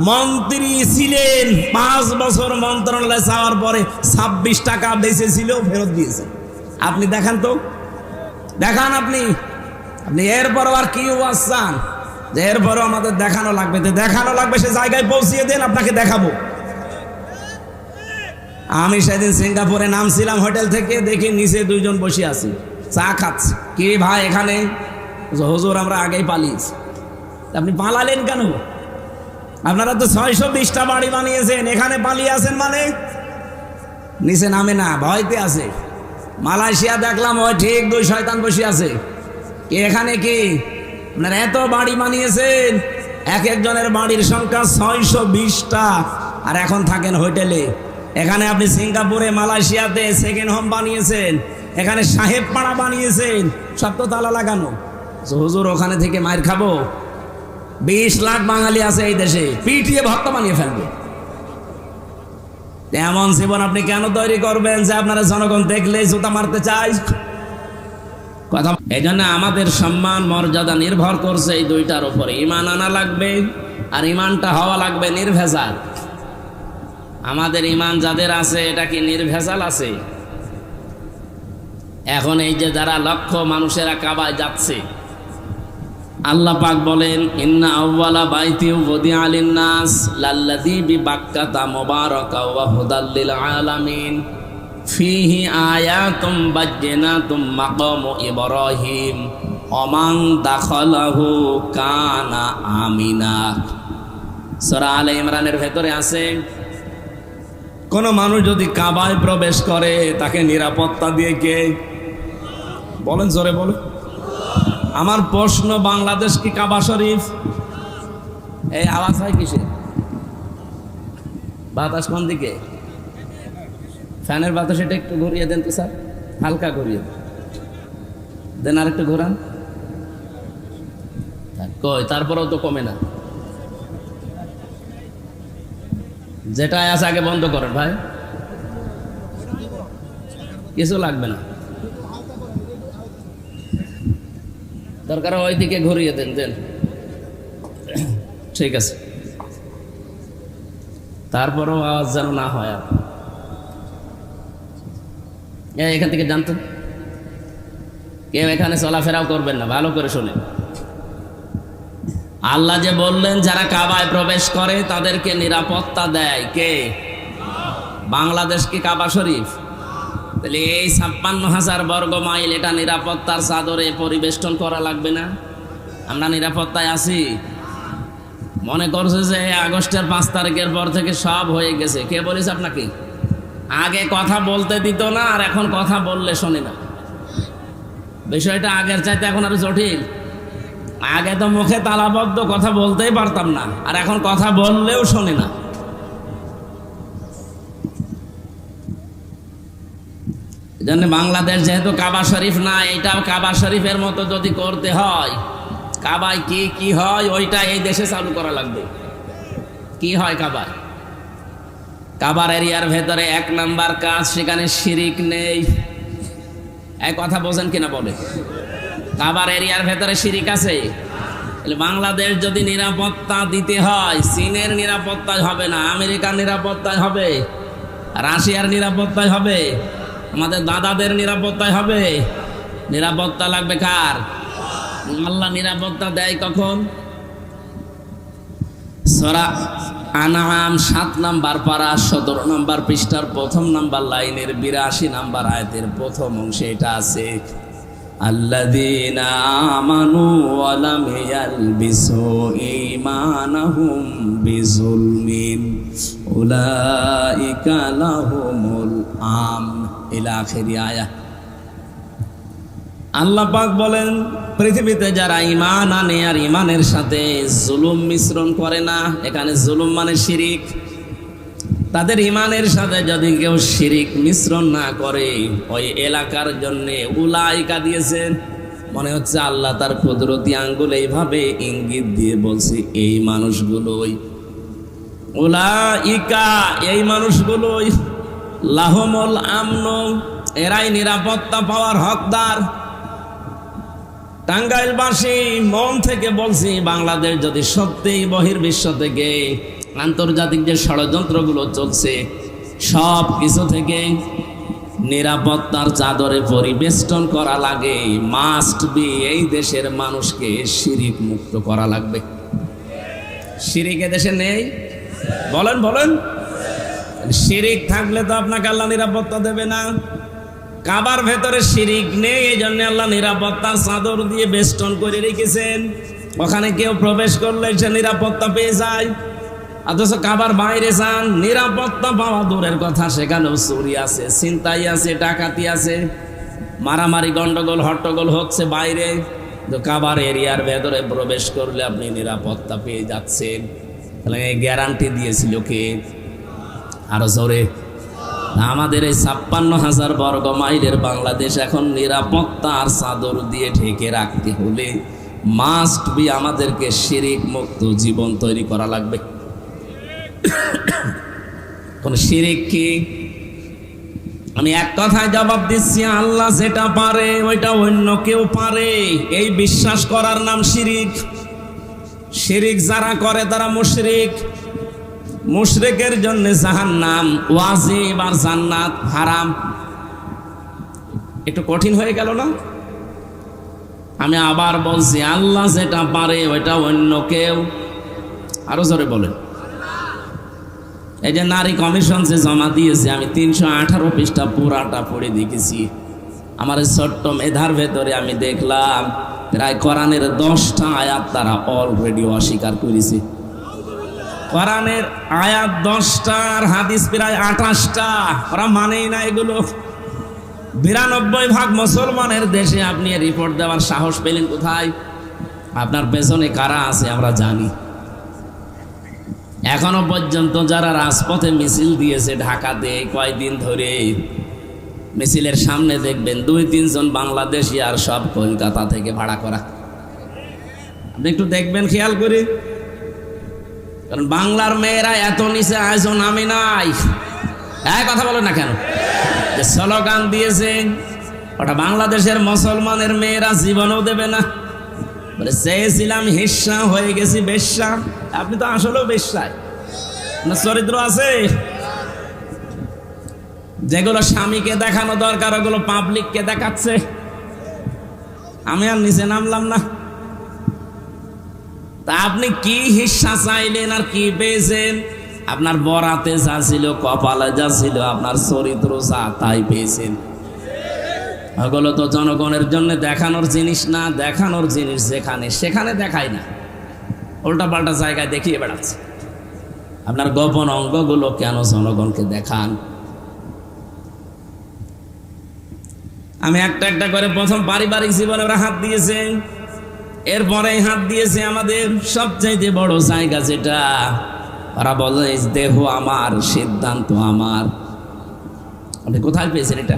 মন্ত্রী ছিলেন। 5 বছর মন্ত্রণালয়ে যাওয়ার পরে 26 টাকা বেঁচেছিল, ফেরত দিয়েছে। আপনি দেখান তো, দেখান আপনি। এরপরও আর কি ওয়াজ চান? যে এরপরও আমাদের দেখানো লাগবে, দেখানো লাগবে, সে জায়গায় পৌঁছিয়ে দেন, আপনাকে দেখাবো। আমি সেদিন সিঙ্গাপুরে নামছিলাম হোটেল থেকে, দেখি নিচে 2 জন বসে আছি, চা খাচ্ছে। কি ভাই এখানে? হুজুর আমরা আগেই পালিয়েছি। আপনি পালালেন কেন? আপনারা তো 620টা বাড়ি বানিয়েছেন, এখানে পালিয়ে আছেন মানে? নিচে নামে না, ভয়তে আছে। মালয়েশিয়া দেখলাম ওই ঠিক 2 শয়তান বসে আছে। কি এখানে কি আপনারা এত বাড়ি বানিয়েছেন? এক একজনের বাড়ির সংখ্যা 620টা, আর এখন থাকেন হোটেলে। এখানে আপনি সিঙ্গাপুরে, মালয়েশিয়াতে সেকেন্ড হোম বানিয়েছেন, এখানে সাহেব পাড়া বানিয়েছেন, সব তো তালা লাগানো। হুজুর ওখানে থেকে মায়ের খাবো? 20 লাখ বাঙালি আছে এই দেশে, পিটিয়ে ভক্ত বানিয়ে ফেলবে। এমন জীবন আপনি কেন তৈরি করবেন যে আপনারা জনগণ দেখলেই জুতা মারতে চাই? কথা এই জন্য আমাদের সম্মান মর্যাদা নির্ভর করছে এই 2টার উপরে। ইমান আনা লাগবে, আর ইমানটা হওয়া লাগবে নির্ভেজাল। আমাদের ঈমান যাদের আছে এটা কি নির্ভেজাল আছে? এখন এই যে যারা লক্ষ মানুষেরা কাবায় যাচ্ছে, আল্লাহ পাক বলেন ইন্না আউওয়ালা বাইতি উযিআ লিন-নাস লাল্লাযী বিবাক্কাতা মুবারাকাও ওয়া হুদাল লিল আলামিন ফীহি আয়াতুম বায়্যিনাতুম মাকামু ইব্রাহিম ওয়া মান দাখালাহু কানা আমিনা। সূরা আলে ইমরানের ভেতরে আছে, কোন মানুষ যদি কাবায় প্রবেশ করে তাকে নিরাপত্তা দিয়ে কে? বলেন, জোরে বলেন। আমার প্রশ্ন, বাংলাদেশ কি কাবা শরীফ? এই আওয়াজ হয় কিসে? বাতাস কোন দিকে? ফ্যানের বাতাস এটা একটু ঘুরিয়ে দেন তো স্যার, হালকা ঘুরিয়ে দেন, আর একটু ঘোরান। কই তারপরেও তো কমে না। যেটাই আছে আগে বন্ধ করেন ভাই, কিছু লাগবে না, দরকার ওই দিকে ঘুরিয়ে দেন দেন। ঠিক আছে, তারপরও আওয়াজ যেন না হয়। আর এখান থেকে জানতেন, কেউ এখানে চলাফেরাও করবেন না, ভালো করে শোনেন। আল্লাহ যে বললেন যারা কাবায় প্রবেশ করে তাদেরকে নিরাপত্তা দেয় কে? বাংলাদেশ কি কাবা শরীফ? তাহলে এই ৫৬,০০০ বর্গ মাইল এটা নিরাপত্তার চাদরে পরিবেষ্টন করা লাগবে না? আমরা নিরাপত্তায় আছি? মনে করছে যে আগস্টের ৫ তারিখের পর থেকে সব হয়ে গেছে। কে বলেছে আপনাকে? আগে কথা বলতে দিত না, আর এখন কথা বললে শোনে না। বিষয়টা আগের চাইতে এখন আরো জটিল। আগে তো মুখে তালাবদ্ধ, কথা বলতেই পারতাম না, আর এখন কথা বললেও শোনে না। এজন্য বাংলাদেশ যেহেতু কাবা শরীফ না, এটাও কাবা শরীফের মতো যদি করতে হয়, কাবায় কি কি হয় ওইটা এই দেশে চালু করা লাগবে। কি হয় কাবায়? কাবার এরিয়ার ভেতরে ১ নাম্বার কাজ, সেখানে শিরিক নেই। এই কথা বোঝেন কিনা বলে? কাবার এরিয়ার ভেতরে শিরিক আছে? বাংলাদেশ যদি নিরাপত্তা দিতে হয়, চীনের নিরাপত্তায় হবে না, আমেরিকার নিরাপত্তায় হবে, রাশিয়ার নিরাপত্তায় হবে, আমাদের দাদাদের নিরাপত্তায় হবে। নিরাপত্তা লাগবে কার? আল্লাহ নিরাপত্তা দেয় কখন? সূরা আনআম ৭ নাম্বার পারা ১৭ নাম্বার পৃষ্ঠার ১ম নাম্বার লাইনের ৮২ নাম্বার আয়াতের প্রথম অংশে এটা আছে, আল্লাযীনা আমানু ওয়া লাম ইয়ালবিসু ঈমানাহুম বিযুলমিন উলাইকা লাহুমুল আমন ইলা আখিরি আয়াত। আল্লাহ পাক বলেন পৃথিবীতে যারা ঈমান আনে আর ঈমানের সাথে জুলুম মিশ্রণ করে না, এখানে জুলুম মানে শিরিক, তাদের ঈমানের সাথে যদি কেউ শিরিক মিশ্রণ না করে, ওই এলাকার জন্য উলাইকা দিয়েছেন। মনে হচ্ছে আল্লাহ তার কুদরতি আঙ্গুল এইভাবে ইঙ্গিত দিয়ে বলছে এই মানুষগুলোই, উলাইকা এই মানুষগুলোই, লাহুমুল আমন এরাই নিরাপত্তা পাওয়ার হকদার। টাঙ্গাইলবাসী মন থেকে বলছি, বাংলাদেশ যদি সত্যিই বহির্বিশ্ব থেকে আন্তর্জাতিক যে ষড়যন্ত্রগুলো চলছে সব কিছু থেকে নিরাপত্তার চাদরে পরিবেষ্টন করা লাগে, মাস্ট বি এই দেশের মানুষকে শিরিক মুক্ত করা লাগবে। শিরিক দেশে নেই? বলেন বলেন। শিরিক থাকলে তো আপনাকে আল্লাহ নিরাপত্তা দেবে না। কাবার ভেতরে শিরিক নেই, এই জন্য আল্লাহ নিরাপত্তার চাদর দিয়ে বেষ্টন করে রেখেছেন। ওখানে কেউ প্রবেশ করলে সে নিরাপত্তা পেয়ে যায়। অথচ কাবার বাইরে যান, নিরাপত্তা পাওয়া দূরের কথা, সেখানেও চুরি আছে, ছিনতাই আছে, ডাকাতি আছে, মারামারি গন্ডগোল হট্টগোল হচ্ছে বাইরে। তো কাবার এরিয়ার ভেতরে প্রবেশ করলে আপনি নিরাপত্তা পেয়ে যাচ্ছেন। তাহলে এই গ্যারান্টি দিয়েছিল কে? আরো জোরে। আমাদের এই ৫৬,০০০ বর্গ মাইলের বাংলাদেশ এখন নিরাপত্তার চাদর দিয়ে ঢেকে রাখতে হলে মাস্ট বি আমাদেরকে শিরিক মুক্ত জীবন তৈরি করা লাগবে। কোন শিরিক কি? আমি এক কথায় জবাব দিচ্ছি, আল্লাহ যেটা পারে ওইটা অন্য কেউ পারে, এই বিশ্বাস করার নাম শিরিক। শিরিক যারা করে তারা মুশরিক। মুশরিকের জন্য জাহান্নাম ওয়াজিব আর জান্নাত হারাম। একটু কঠিন হয়ে গেল না? আমি আবার বলছি, আল্লাহ যেটা পারে ওইটা অন্য কেউ। আরো জোরে বলেন। এই যে নারী কমিশন যে জমা দিয়েছে, আমি 318 পৃষ্ঠা পুরাটা পড়ে দেখেছি। আমার ছোট্ট মেধার ভেতরে আমি দেখলাম প্রায় কোরআনের 10টা আয়াত তারা অলরেডি অস্বীকার করেছে। কোরআনের আয়াত 10টা আর হাদিস প্রায় 28টা। ওরা মানেই না এগুলো। 92% মুসলমানের দেশে আপনি রিপোর্ট দেওয়ার সাহস পেলেন কোথায়? আপনার পেছনে কারা আছে আমরা জানি। এখনো পর্যন্ত যারা রাজপথে মিছিল দিয়েছে ঢাকাতে কয়েকদিন ধরে, মিছিলের সামনে দেখবেন 2-3 জন বাংলাদেশি, আর সব কলকাতা থেকে ভাড়া করা। আপনি একটু দেখবেন খেয়াল করে, কারণ বাংলার মেয়েরা এত নিচে আয়োজন আমি নাই। কথা বলেন না কেন? যে স্লোগান দিয়েছে ওটা বাংলাদেশের মুসলমানের মেয়েরা জীবনেও দেবে না। বলে চেয়েছিলাম হিস্সা, হয়ে গেছি বেশ্যা। আপনি তো আসলেও বেশ্যায়, না চরিত্র আছে। যেগুলো স্বামীকে দেখানো দরকার ওগুলো পাবলিককে দেখাচ্ছে। আমি আর নিচে নামলাম না। তা আপনি কি হিস্সা চাইলেন আর কি পেয়েছেন? আপনার বরাতে যা ছিল, কপালে যা ছিল, আপনার চরিত্র যা, তাই পেয়েছেন। ওগুলো তো জনগণের জন্য দেখানোর জিনিস না। দেখানোর জিনিস যেখানে সেখানে দেখায় না, উল্টা পাল্টা জায়গায় দেখিয়ে বেড়াচ্ছে। আপনার গোপন অঙ্গগুলো কেন জনগণকে দেখান? আমি একটা একটা করে প্রথম পারিবারিক জীবনে ওরা হাত দিয়েছে, এরপরে হাত দিয়েছে আমাদের সবচাইতে বড় জায়গা যেটা ওরা বলে দেহ আমার, সিদ্ধান্ত আমার। আপনি কোথায় পেয়েছেন এটা?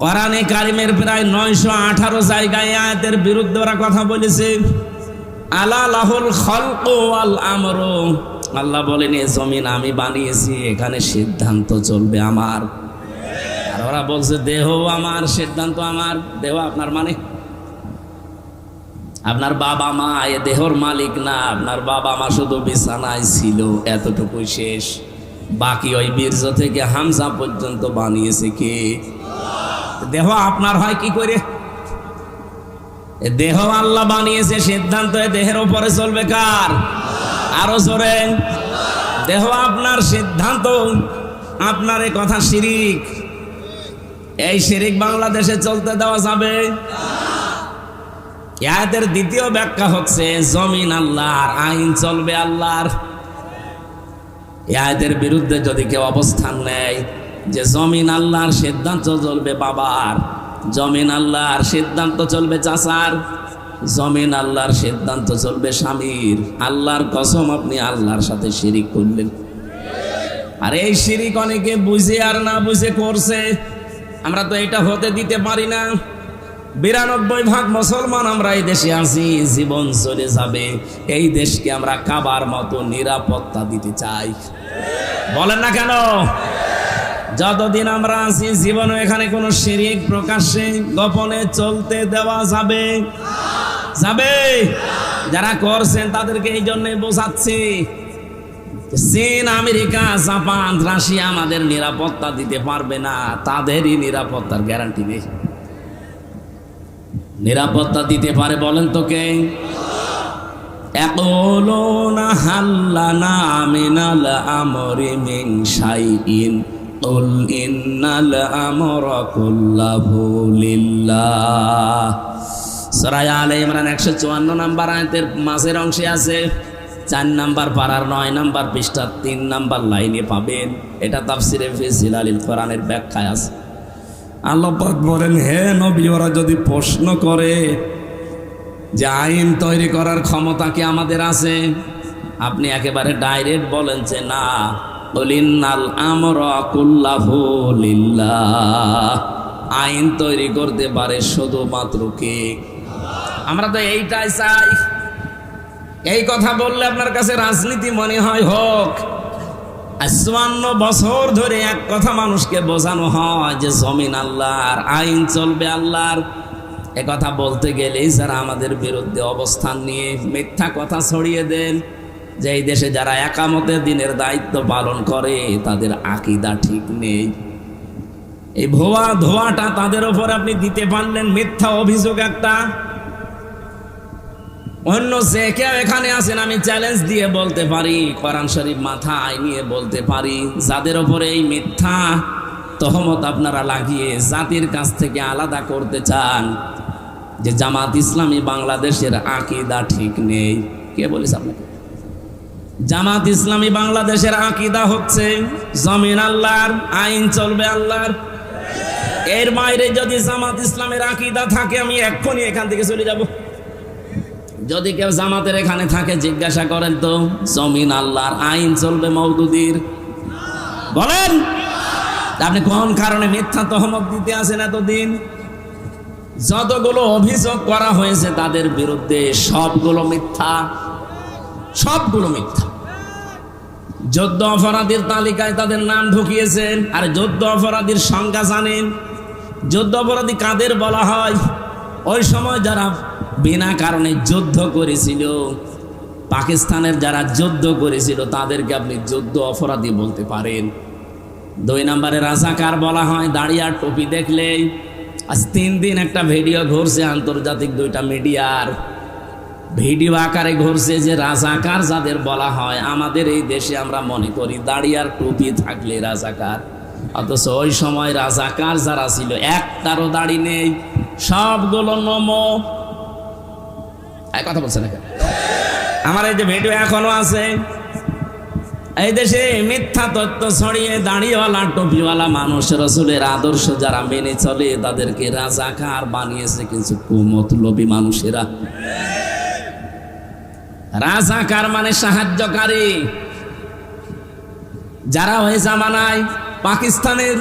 কোরআনে কারিমের প্রায় 918 জায়গায় আয়াতের বিরুদ্ধে ওরা কথা বলেছে। আলা লাহুল খালকু ওয়াল আমরু, আল্লাহ বলেন এই জমিন আমি বানিয়েছি, এখানে সিদ্ধান্ত চলবে আমার। আর ওরা বলছে দেহ আমার, সিদ্ধান্ত আমার। দেহ আপনার মানে আপনার বাবা মা এ দেহর মালিক না। আপনার বাবা মা শুধু বিছানায় ছিল, এতটুকুই শেষ। বাকি ওই বীর্য থেকে হামজা পর্যন্ত বানিয়েছে কে? দেহ আপনার হয় কি করে? দেহ আল্লাহ বানিয়েছে, সিদ্ধান্ত দেহের উপরে চলবে কার? আরো জোরে। দেহ আপনার, সিদ্ধান্ত আপনার। এ কথা শিরিক। এই শিরিক বাংলাদেশে চলতে দেওয়া যাবে? আয়াতের দ্বিতীয় ব্যাখ্যা হচ্ছে জমিন আল্লাহর, আইন চলবে আল্লাহর। আয়াতের বিরুদ্ধে যদি কেউ অবস্থান নেয় যে জমিন আল্লাহর, সিদ্ধান্ত চলবে বাবার, জমিন আল্লাহর, সিদ্ধান্ত চলবে চাচার, জমিন আল্লাহর, সিদ্ধান্ত চলবে স্বামীর, আল্লাহর কসম আপনি আল্লাহর সাথে শিরিক করলেন। আর এই শিরিক অনেকে বুঝে আর না বুঝে করছে। আমরা তো এটা হতে দিতে পারি না। 92% মুসলমান আমরা এই দেশে আছি, জীবন চলে যাবে। এই দেশকে আমরা কাবার মতো নিরাপত্তা দিতে চাই। বলেন না কেন? যতদিন আমরা আছি জীবনে এখানে কোনো শিরিক প্রকাশ্যে গোপনে চলতে দেওয়া যাবে? যাবে? যারা করছেন তাদেরকে এই জন্য বোঝাচ্ছি, চীন, আমেরিকা, জাপান, রাশিয়া আমাদের নিরাপত্তা দিতে পারবে না। তাদেরই নিরাপত্তার গ্যারান্টি নেই। নিরাপত্তা দিতে পারে বলেন তো কে? ইয়াকুলুনা হাল্লানা মিনাল আমরি মিন শাইইন কুল ইন্নাল আমরা কুল্লাহু লিল্লাহ। সূরা আলে ইমরান 154 নম্বর আয়াতের মাঝের অংশে আছে। 4 নম্বর পারার 9 নম্বর পৃষ্ঠা 3 নম্বর লাইনে পাবেন। এটা তাফসিরে ফি জিলালিল কোরআনের ব্যাখ্যায় আছে। আল্লাহ পাক বলেন, হে নবী, ওরা যদি প্রশ্ন করে যে আইন তৈরি করার ক্ষমতা কি আমাদের আছে, আপনি একেবারে ডাইরেক্ট বলেন যে না, কুলিন্নাল আমরা কুল্লাহু লিল্লাহ। আইন তৈরি করতে পারে শুধুমাত্র কে? আমরা তো এইটাই চাই। এই কথা বললে আপনার কাছে রাজনীতি মনে হয় হোক। 54 বছর ধরে এক কথা মানুষকে বোঝানো হয় যে জমিন আল্লাহর, আইন চলবে আল্লাহর। এ কথা বলতে গেলেই যারা আমাদের বিরুদ্ধে অবস্থান নিয়ে মিথ্যা কথা ছড়িয়ে দেন, যে এই দেশে যারা একামতের দিনের দায়িত্ব পালন করে তাদের আকীদা ঠিক নেই। এই ভুয়া ধোয়াটা তাদের উপর আপনি দিতে পারলেন, মিথ্যা অভিযোগ একটা। অন্য যে কেউ এখানে আছেন আমি চ্যালেঞ্জ দিয়ে বলতে পারি, কোরআন শরীফ মাথায় নিয়ে বলতে পারি, যাদের উপরে এই মিথ্যা তহমত আপনারা লাগিয়ে জাতির কাছ থেকে আলাদা করতে চান যে জামাত ইসলামী বাংলাদেশের আকীদা ঠিক নেই, কে বলিস আপনাকে? জামাত ইসলামী বাংলাদেশের আকীদা হচ্ছে জমিন আল্লাহর, আইন চলবে আল্লাহর। এর বাইরে যদি জামাত ইসলামের আকীদা থাকে আমি এক্ষুনি এখান থেকে চলে যাব। যদি কেউ জামাতের এখানে থাকে জিজ্ঞাসা করেন তো, জমিন আল্লাহর, আইন চলবে মওদুদির, বলেন আপনি কোন কারণে মিথ্যা তহমত দিতে আছেন এতদিন? যতগুলো অভিযোগ করা হয়েছে তাদের বিরুদ্ধে সবগুলো মিথ্যা, সবগুলো মিথ্যা। যুদ্ধ অপরাধীর তালিকায় তাদের নাম ঢুকিয়েছেন। আর যুদ্ধ অপরাধীর সংজ্ঞা জানেন? যুদ্ধ অপরাধী কাদের বলা হয়? ওই সময় যারা বিনা কারণে যুদ্ধ করেছিল, পাকিস্তানের যারা যুদ্ধ করেছিল তাদেরকে আপনি যুদ্ধ অপরাধী বলতে পারেন। 2 নম্বরে রাজাকার বলা হয় দাড়ি আর টুপি দেখলেই। আজ 3 দিন একটা ভিডিও ঘুরছে আন্তর্জাতিক 2টা মিডিয়ার, ভিডিও আকারে ঘুরছে যে রাজাকার যাদের বলা হয় আমাদের এই দেশে আমরা মনে করি দাড়ি আর টুপি থাকলে রাজাকার, অথচ ওই সময় রাজাকার যারা ছিল একটারও দাড়ি নেই, সবগুলো নমো। কথা বলছে না কেন? আমার এই যে ভিডিও এখনো আছে। এই দেশে মিথ্যা তথ্য ছড়িয়ে দাড়িওয়ালা টুপিওয়ালা মানুষ রাসূলের আদর্শ যারা মেনে চলে তাদেরকে রাজাকার বানিয়েছে কিছু কুমতলবী মানুষেরা। রাজাকার মানে সাহায্যকারী। যারা ওই জামানায় পাকিস্তানের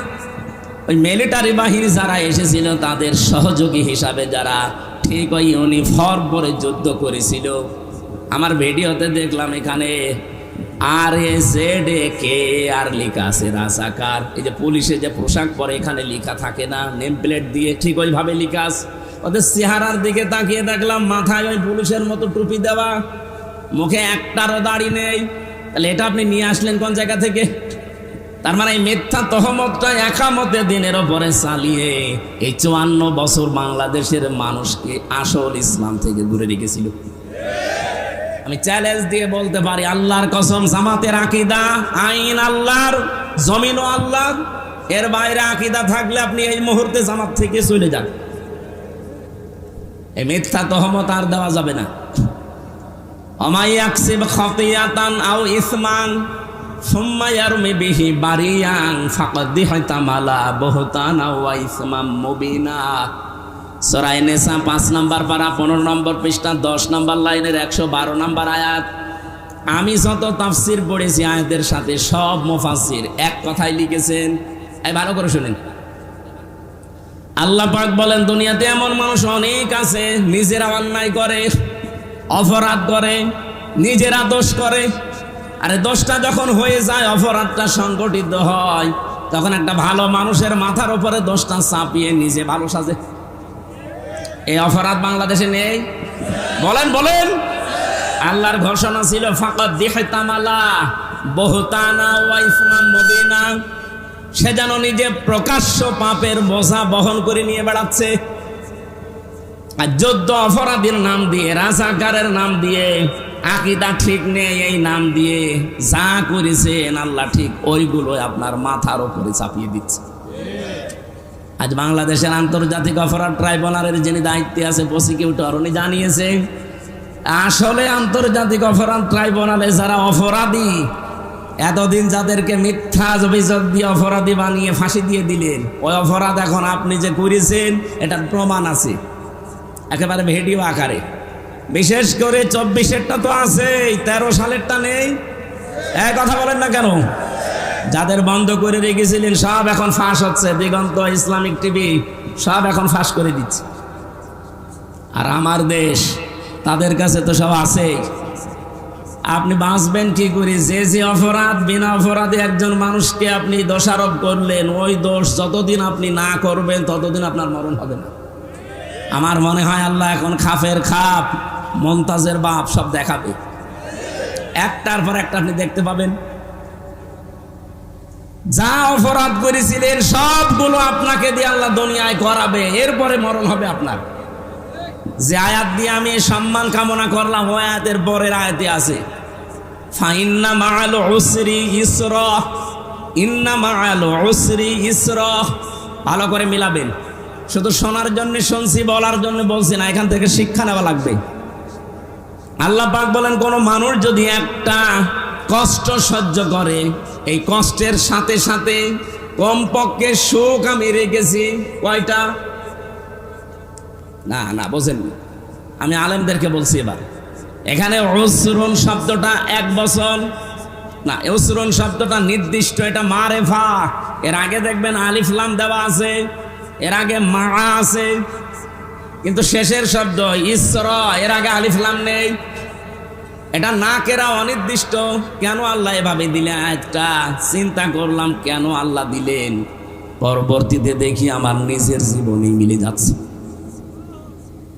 ওই মিলিটারি বাহিনী যারা এসেছিল তাদের সহযোগী হিসাবে যারা ঠিক ওই ইউনিফর্ম পরে যুদ্ধ করেছিল, আমার ভিডিওতে দেখলাম এখানে RAZK আর লেখা আছে রাজাকার। এই যে পুলিশে যে পোশাক পরে এখানে লেখা থাকে না নেম প্লেট দিয়ে, ঠিক ওইভাবে লেখা আছে। ওদের চেহারার দিকে তাকিয়ে দেখলাম মাথায় ওই পুলিশের মতো টুপি দেওয়া, মুখে একটারও দাড়ি নেই। তাহলে এটা আপনি নিয়ে আসলেন কোন জায়গা থেকে? তার মানে এই মিথ্যা তহমতটা একামতের দিনের ওপরে চালিয়ে এই 54 বছর বাংলাদেশের মানুষকে আসল ইসলাম থেকে দূরে রেখেছিল। আমি চ্যালেঞ্জ দিয়ে বলতে পারি আল্লাহর কসম, জামাতের আকীদা আইন আল্লাহর, জমিনও আল্লাহর। এর বাইরে আকীদা থাকলে আপনি এই মুহূর্তে জামাত থেকে চলে যান। এই মিথ্যা তহমত আর দেওয়া যাবে না। ওমাই ইয়াকসিব খাতিয়াতান আও ইসমান সুম্মা ইয়ারমি বিহি বারিয়ান ফাকাদ ইহতামালা বুহতানা ওয়া ইসমাম মুবিনা। সূরা নিসা 5 নম্বর পারা 15 নম্বর পৃষ্ঠা 10 নম্বর লাইনের 112 নম্বর আয়াত। আমি যত তাফসীর পড়েছি আয়াতের সাথে সব মুফাসসির এক কথাই লিখেছেন। এই ভালো করে শুনেন, আল্লাহ পাক বলেন দুনিয়াতে এমন মানুষ অনেক আছে নিজেরা অন্যায় করে, অপরাধ করে, নিজেরা দোষ করে। আরে দোষটা যখন হয়ে যায়, অপরাধটা সংগঠিত হয়, তখন একটা ভালো মানুষের মাথার উপরে দোষটা চাপিয়ে নিজে ভালো সাজে। এই অপরাধ বাংলাদেশে নেই? বলেন বলেন। আল্লাহর ঘোষণা ছিল ফাকাদ ইহতামালা বুহতানা ওয়া ইসমান মুবিনা। সে যেন নিজে প্রকাশ্য পাপের বোঝা বহন করে নিয়ে বেড়াচ্ছে। আর যুদ্ধ অপরাধীর নাম দিয়ে, রাজাকারের নাম দিয়ে, আকীদা ঠিক নেই এই নাম দিয়ে যা করেছেন আল্লাহ ঠিক ওইগুলো আপনার মাথার উপরে চাপিয়ে দিচ্ছে। আজ বাংলাদেশের আন্তর্জাতিক অপরাধ ট্রাইব্যুনালের যিনি দায়িত্বে আছে প্রসিকিউটর, উনি জানিয়েছে আসলে আন্তর্জাতিক অপরাধ ট্রাইব্যুনালে যারা অপরাধী, এতদিন যাদেরকে মিথ্যা অভিযোগ দিয়ে অপরাধী বানিয়ে ফাঁসি দিয়ে দিলেন, ওই অপরাধ এখন আপনি যে করেছেন এটার প্রমাণ আছে একেবারে ভিডিও আকারে। বিশেষ করে 24-এরটা তো আছে, 13 সালেরটা নেই। এক কথা বলেন না কেন? যাদের বন্ধ করে রেখেছিলেন সব এখন ফাঁস হচ্ছে। দিগন্ত, ইসলামিক টিভি সব এখন ফাঁস করে দিচ্ছে। আর আমার দেশ, তাদের কাছে তো সব আছে। আপনি বাঁচবেন কি করে? যে যে অপরাধ বিনা অপরাধে একজন মানুষকে আপনি দোষারোপ করলেন, ওই দোষ যতদিন আপনি না করবেন ততদিন আপনার মরণ হবে না। আমার মনে হয় আল্লাহ এখন খাফের খাপ, মমতাজের বাপ সব দেখাবে। একটার পর একটা আপনি দেখতে পাবেন। যা অপরাধ করেছিলেন সবগুলো আপনাকে দিয়ে আল্লাহ দুনিয়ায় করাবে, এরপরে মরণ হবে আপনার। যে আয়াত দিয়ে আমি সম্মান কামনা করলাম ওই আয়াতের পরের আয়াতে আছে ফাইন্না মাআল উসরি ইসরা, ইন্না মাআল উসরি ইসরা। ভালো করে মিলাবেন, শুধু শোনার জন্য শুনছি, বলার জন্য বলছি না, এখান থেকে শিক্ষা নেওয়া লাগবে। আল্লাহ পাক বলেন কোন মানুষ যদি একটা কষ্ট সহ্য করে, এই কষ্টের সাথে সাথে কমপক্ষে সুখ আমি রেখেছি কয়টা? না না বোঝেননি, আমি আলেমদেরকে বলছি এবার। এখানে উসরুন শব্দটা 1 বছর না, উসরুন শব্দটা নির্দিষ্ট, এটা মারেফা। এর আগে দেখবেন আলিফ লাম দেওয়া আছে, এর আগে মা আছে, কিন্তু শেষের শব্দ ইসরা, এর আগে আলিফ লাম নেই। এটা না কেরা অনির্দিষ্ট। কেন আল্লাহ এভাবে দিলেন আয়াতটা? চিন্তা করলাম কেন আল্লাহ দিলেন, পরবর্তীতে দেখি আমার নিজের জীবনে মিলে যাচ্ছে।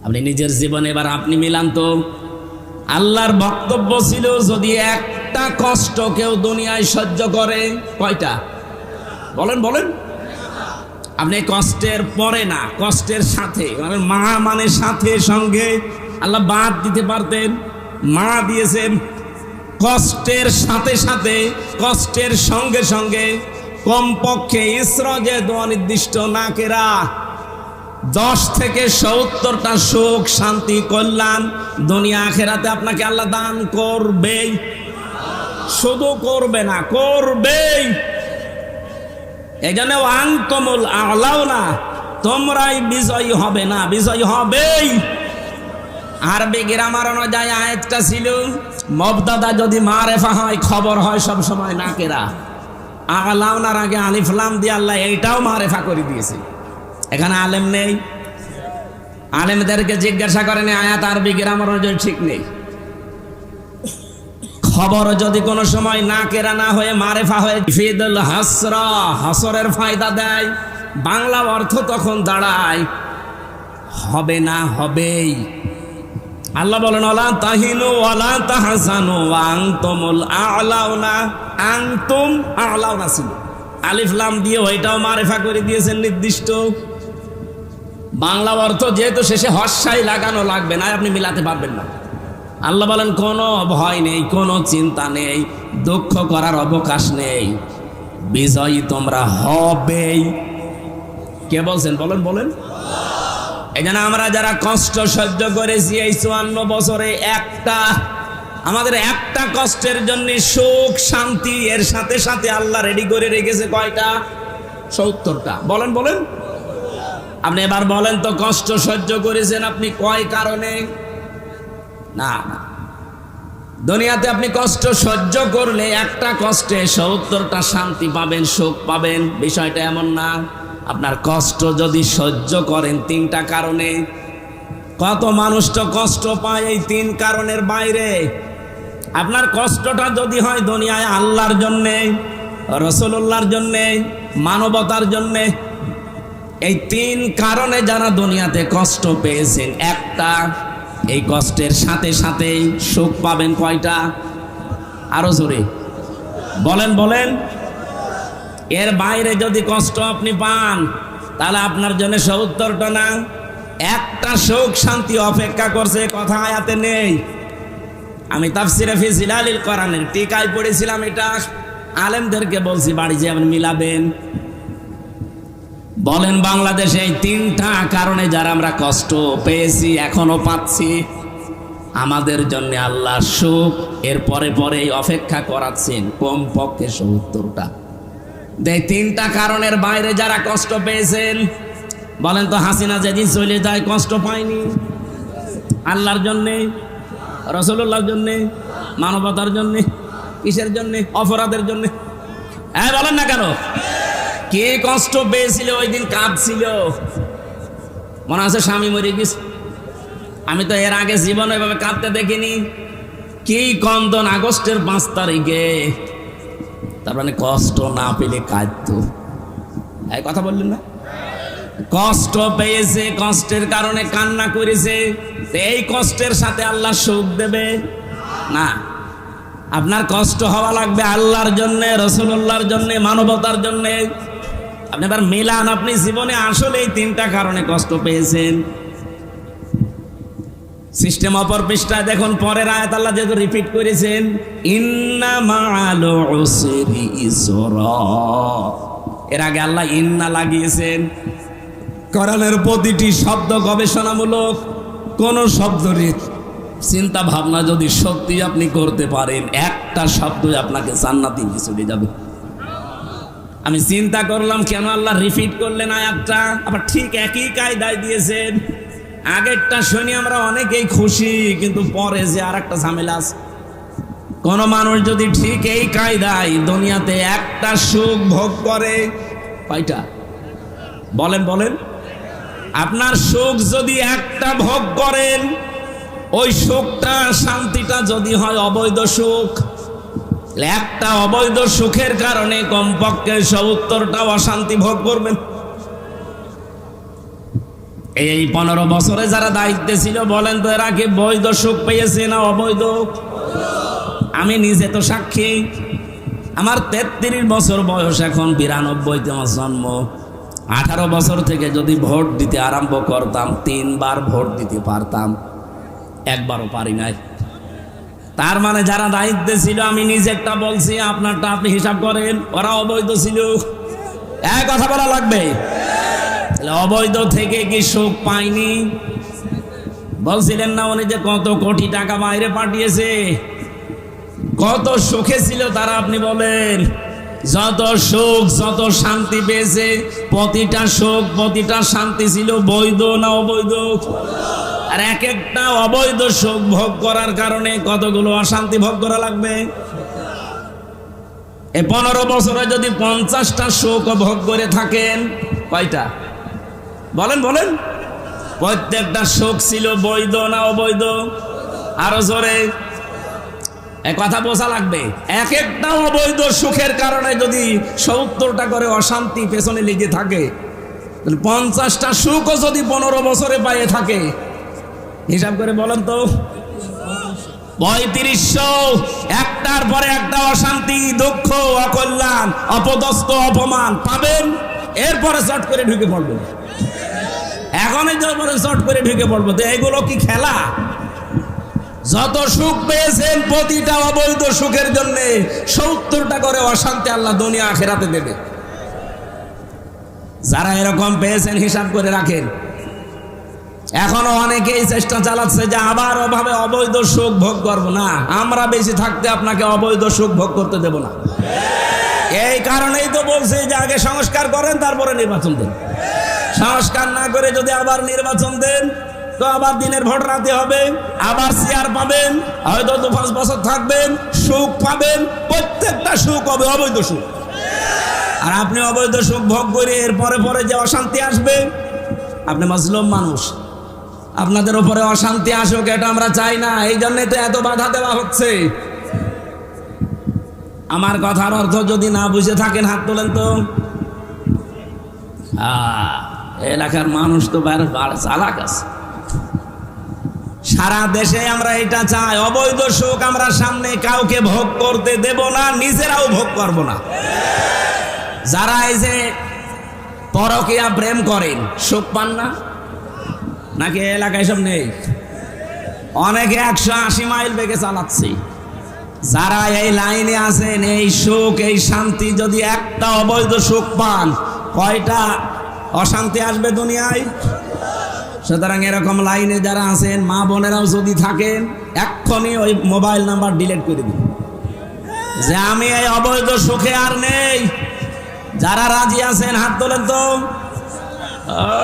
আপনি নিজের জীবনে এবার আপনি মিলান তো। আল্লাহর বক্তব্য ছিল যদি একটা কষ্ট কেউ দুনিয়ায় সহ্য করে, কয়টা? বলেন বলেন। আপনি কষ্টের পরে না, কষ্টের সাথে, মানে মা মানে সাথে সঙ্গে, আল্লাহ বাদ দিতে পারতেন, মা দিয়েছেন। কষ্টের সাথে সাথে, কষ্টের সঙ্গে সঙ্গে, কমপক্ষে ইসরা যে অনির্দিষ্ট না কেরা 10 থেকে 70টা সুখ শান্তি কল্যাণ দুনিয়া আখেরাতে আপনাকে আল্লাহ দান করবেই। শুধু করবে না, করবেই। এই জন্য আনতুমুল আ'লাউনা, তোমরাই বিজয়ী হবে না, বিজয়ী হবেই। আরবি গ্রামার অনুযায়ী আয়াতটা ছিল মুবতাদা যদি মারেফা হয়, খবর হয় সব সময় নাকেরা। আ'লাউনার আগে আলিফ লাম দিয়ে আল্লাহ এইটাও মারেফা করে দিয়েছে। এখানে আলেম নেই, আলেমদেরকে জিজ্ঞাসা করেন আয়াত আরবি গ্রামার অনুযায়ী ঠিক নেই। খবর যদি কোনো সময় নাকেরা না হয়ে মারেফা হয়ে ফিদুল হাসরা, হাসরের ফায়দা দেয়, বাংলা অর্থ তখন দাঁড়ায় হবে না, হবেই। আল্লাহ বলেন ওয়ালা তাহিনু ওয়ালা তাহজানু ওয়া আনতুমুল আ'লাউনা, আনতুম আ'লাউনা ছিল, আলিফ লাম দিয়ে ওইটাও মারেফা করে দিয়েছেন নির্দিষ্ট। বাংলা অর্থ যেহেতু শেষে হর্ষাই লাগানো লাগবে না, আপনি মিলাতে পারবেন না। আল্লাহ বলেন কোনো ভয় নেই, কোনো চিন্তা নেই, দুঃখ করার অবকাশ নেই, বিজয়ী তোমরা হবেই। কে বলছেন? বলেন বলেন। এই জন্য আমরা যারা কষ্ট সহ্য করেছি এই 54 বছরে, আমাদের একটা কষ্টের জন্য সুখ শান্তি এর সাথে সাথে আল্লাহ রেডি করে রেখেছে কয়টা? 70টা। বলেন বলেন। আপনি এবার বলেন তো, কষ্ট সহ্য করেছেন আপনি কয় কারণে? না না, দুনিয়াতে আপনি কষ্ট সহ্য করলে একটা কষ্টে 70টা শান্তি পাবেন, সুখ পাবেন, বিষয়টা এমন না। আপনার কষ্ট যদি সহ্য করেন 3টা কারণে, কত মানুষ তো কষ্ট পায় এই 3 কারণের বাইরে। আপনার কষ্টটা যদি হয় দুনিয়ায় আল্লাহর জন্যে, রাসূলুল্লাহর জন্যে, মানবতার জন্যে, এই 3 কারণে যারা দুনিয়াতে কষ্ট পেয়েছেন, একটা, এই কষ্টের সাথে সাথে সুখ পাবেন কয়টা? আরো জোরে বলেন বলেন। এর বাইরে যদি কষ্ট আপনি পান তাহলে আপনার জন্য 70টা না, একটা সুখ শান্তি অপেক্ষা করছে, কথা আয়াতে নেই। আমি তাফসিরে ফি জিলালিল কোরআনের টিকায় পড়েছিলাম, এটা আলেমদেরকে বলছি, বাড়ি যে আপনি মিলাবেন। বলেন বাংলাদেশে এই 3টা কারণে যারা আমরা কষ্ট পেয়েছি, এখনো পাচ্ছি, আমাদের জন্য আল্লাহ সুখ এর পরে পরে অপেক্ষা করাচ্ছেন কমপক্ষে 70টা। এই 3টা কারণের বাইরে যারা কষ্ট পেয়েছেন, বলেন তো হাসিনা যেদিন চলে যায় কষ্ট পায়নি? আল্লাহর জন্যে, রাসূলুল্লাহর জন্যে, মানবতার জন্যে, কিসের জন্যে? অপরাধের জন্যে। হ্যাঁ বলেন না কেন? কে কষ্ট পেয়েছিল ওই দিন? কাঁদছিল, মনে আছে স্বামী মরে গেছে। আমি তো এর আগে জীবনে এভাবে কাঁদতে দেখিনি। কি কন্দন আগস্টের 5 তারিখে, তার মানে কষ্ট না পেলে কাঁদতো। এই কথা বললেন না? কষ্ট পেয়েছে, কষ্টের কারণে কান্না করেছে, এই কষ্টের সাথে আল্লাহ সুখ দেবে না। আপনার কষ্ট হওয়া লাগবে আল্লাহর জন্যে, রাসূলুল্লাহর জন্যে, মানবতার জন্যে। আপনি এবার মিলান, আপনি জীবনে আসলে এই তিনটা কারণে কষ্ট পেয়েছেন। সিস্টেম অপর পৃষ্ঠায় দেখুন, পরের আয়াত আল্লাহ যেহেতু রিপিট করেছেন, ইন্না মা'আল উসরি ইসরা। এর আগে আল্লাহ ইন্না লাগিয়েছেন। কোরআনের প্রতিটি শব্দ গবেষণামূলক। কোন শব্দের চিন্তা ভাবনা যদি সত্যি আপনি করতে পারেন, একটা শব্দই আপনাকে জান্নাতে নিয়ে চলে যাবে। আমি চিন্তা করলাম কেন আল্লাহ রিপিট করলেন আয়াতটা, আবার ঠিক একই কায়দায় দিয়েছেন। আগেরটা শুনি আমরা অনেকেই খুশি, কিন্তু পরে যে আর একটা ঝামেলা আছে। কোন মানুষ যদি ঠিক এই কায়দায় দুনিয়াতে একটা সুখ ভোগ করে, কয়টা বলেন বলেন? আপনার সুখ যদি একটা ভোগ করেন, ওই সুখটা, শান্তিটা যদি হয় অবৈধ সুখ, একটা অবৈধ সুখের কারণে কমপক্ষে ৭০টা অশান্তি ভোগ করবেন। এই 15 বছরে যারা দায়িত্বে ছিল, বলেন তো এরা কি বৈধ সুখ পেয়েছে না অবৈধ? আমি নিজে তো সাক্ষী। আমার 33 বছর বয়স, এখন 92তে আমার জন্ম। 18 বছর থেকে যদি ভোট দিতে আরম্ভ করতাম, 3 বার ভোট দিতে পারতাম, একবারও পারি নাই। তার মানে যারা দায়িত্বে ছিল, আমি নিজে একটা বলছি, আপনারটা আপনি হিসাব করেন, ওরা অবৈধ ছিল। এক কথা বলা লাগবে, অবৈধ থেকে কি সুখ পাইনি? বলছিলেন না উনি যে কত কোটি টাকা বাইরে পাঠিয়েছে, কত সুখে ছিল তারা, আপনি বলেন। যত সুখ, যত শান্তি পেয়েছে, প্রতিটা সুখ, প্রতিটা শান্তি ছিল বৈধ না অবৈধ? আর এক একটা অবৈধ সুখ ভোগ করার কারণে কতগুলো অশান্তি ভোগ করা লাগবে। এই 15 বছরে যদি 50টা সুখ ভোগ করে থাকেন, কয়টা বলেন বলেন? প্রত্যেকটা সুখ ছিল বৈধ না অবৈধ? আরো জোরে কথা বোঝা লাগবে। এক একটা অবৈধ সুখের কারণে যদি ৭০টা করে অশান্তি পেছনে লেগে থাকে, 50টা সুখও যদি 15 বছরে পাইয়ে থাকে, হিসাব করে বলেন তো, ৩৫০০। একটার পরে একটা অশান্তি, দুঃখ, অকল্যাণ, অপদস্থ, অপমান পাবেন। এরপরে চট করে ঢুকে পড়বেন। এখনই পরে চট করে ঢুকে পড়বো। তো এগুলো কি খেলা? যত সুখ পেয়েছেন, প্রতিটা অবৈধ সুখের জন্য ৭০টা করে অশান্তি আল্লাহ দুনিয়া আখিরাতে দেবে। যারা এরকম পেয়েছেন হিসাব করে রাখেন। এখনো অনেকেই চেষ্টা চালাচ্ছে যে আবার ওভাবে অবৈধ সুখ ভোগ করবো না। আমরা বেশি থাকতে আপনাকে অবৈধ সুখ ভোগ করতে দেব না। এই কারণেই তো বলছি যে আগে সংস্কার করেন, তারপরে নির্বাচন দেন। সংস্কার না করে যদি আবার নির্বাচন দেন, তো আবার দিনের ভোট রাতে হবে, আবার চেয়ার পাবেন, হয়তো 2-5 বছর থাকবেন, সুখ পাবেন, প্রত্যেকটা সুখ হবে অবৈধ সুখ। আর আপনি অবৈধ সুখ ভোগ করে এরপরে পরে যে অশান্তি আসবে, আপনি মুসলিম মানুষ, আপনাদের উপরে অশান্তি আসুক এটা আমরা চাই না। এই জন্যই তো এত বাধা দেওয়া হচ্ছে। আমার কথার অর্থ যদি না বুঝে থাকেন হাত তোলেন তো। এলাকার মানুষ তো চালাক আছে। সারা দেশে আমরা এটা চাই, অবৈধ সুখ আমরা সামনে কাউকে ভোগ করতে দেব না, নিজেরাও ভোগ করব না। যারা এই যে পরকীয়া প্রেম করেন, সুখ পান না নাকি? এলাকায় সব নেই, অনেকে 180 মাইল বেগে চালাচ্ছে। যারা এই লাইনে আছেন, এই সুখ, এই শান্তি যদি একটা অবৈধ সুখ পান, কয়টা অশান্তি আসবে দুনিয়ায়? সুতরাং এরকম লাইনে যারা আছেন, মা বোনেরাও যদি থাকেন, এক্ষুনি ওই মোবাইল নাম্বার ডিলিট করে দিন যে আমি এই অবৈধ সুখে আর নেই। যারা রাজি আছেন হাত তোলেন তো।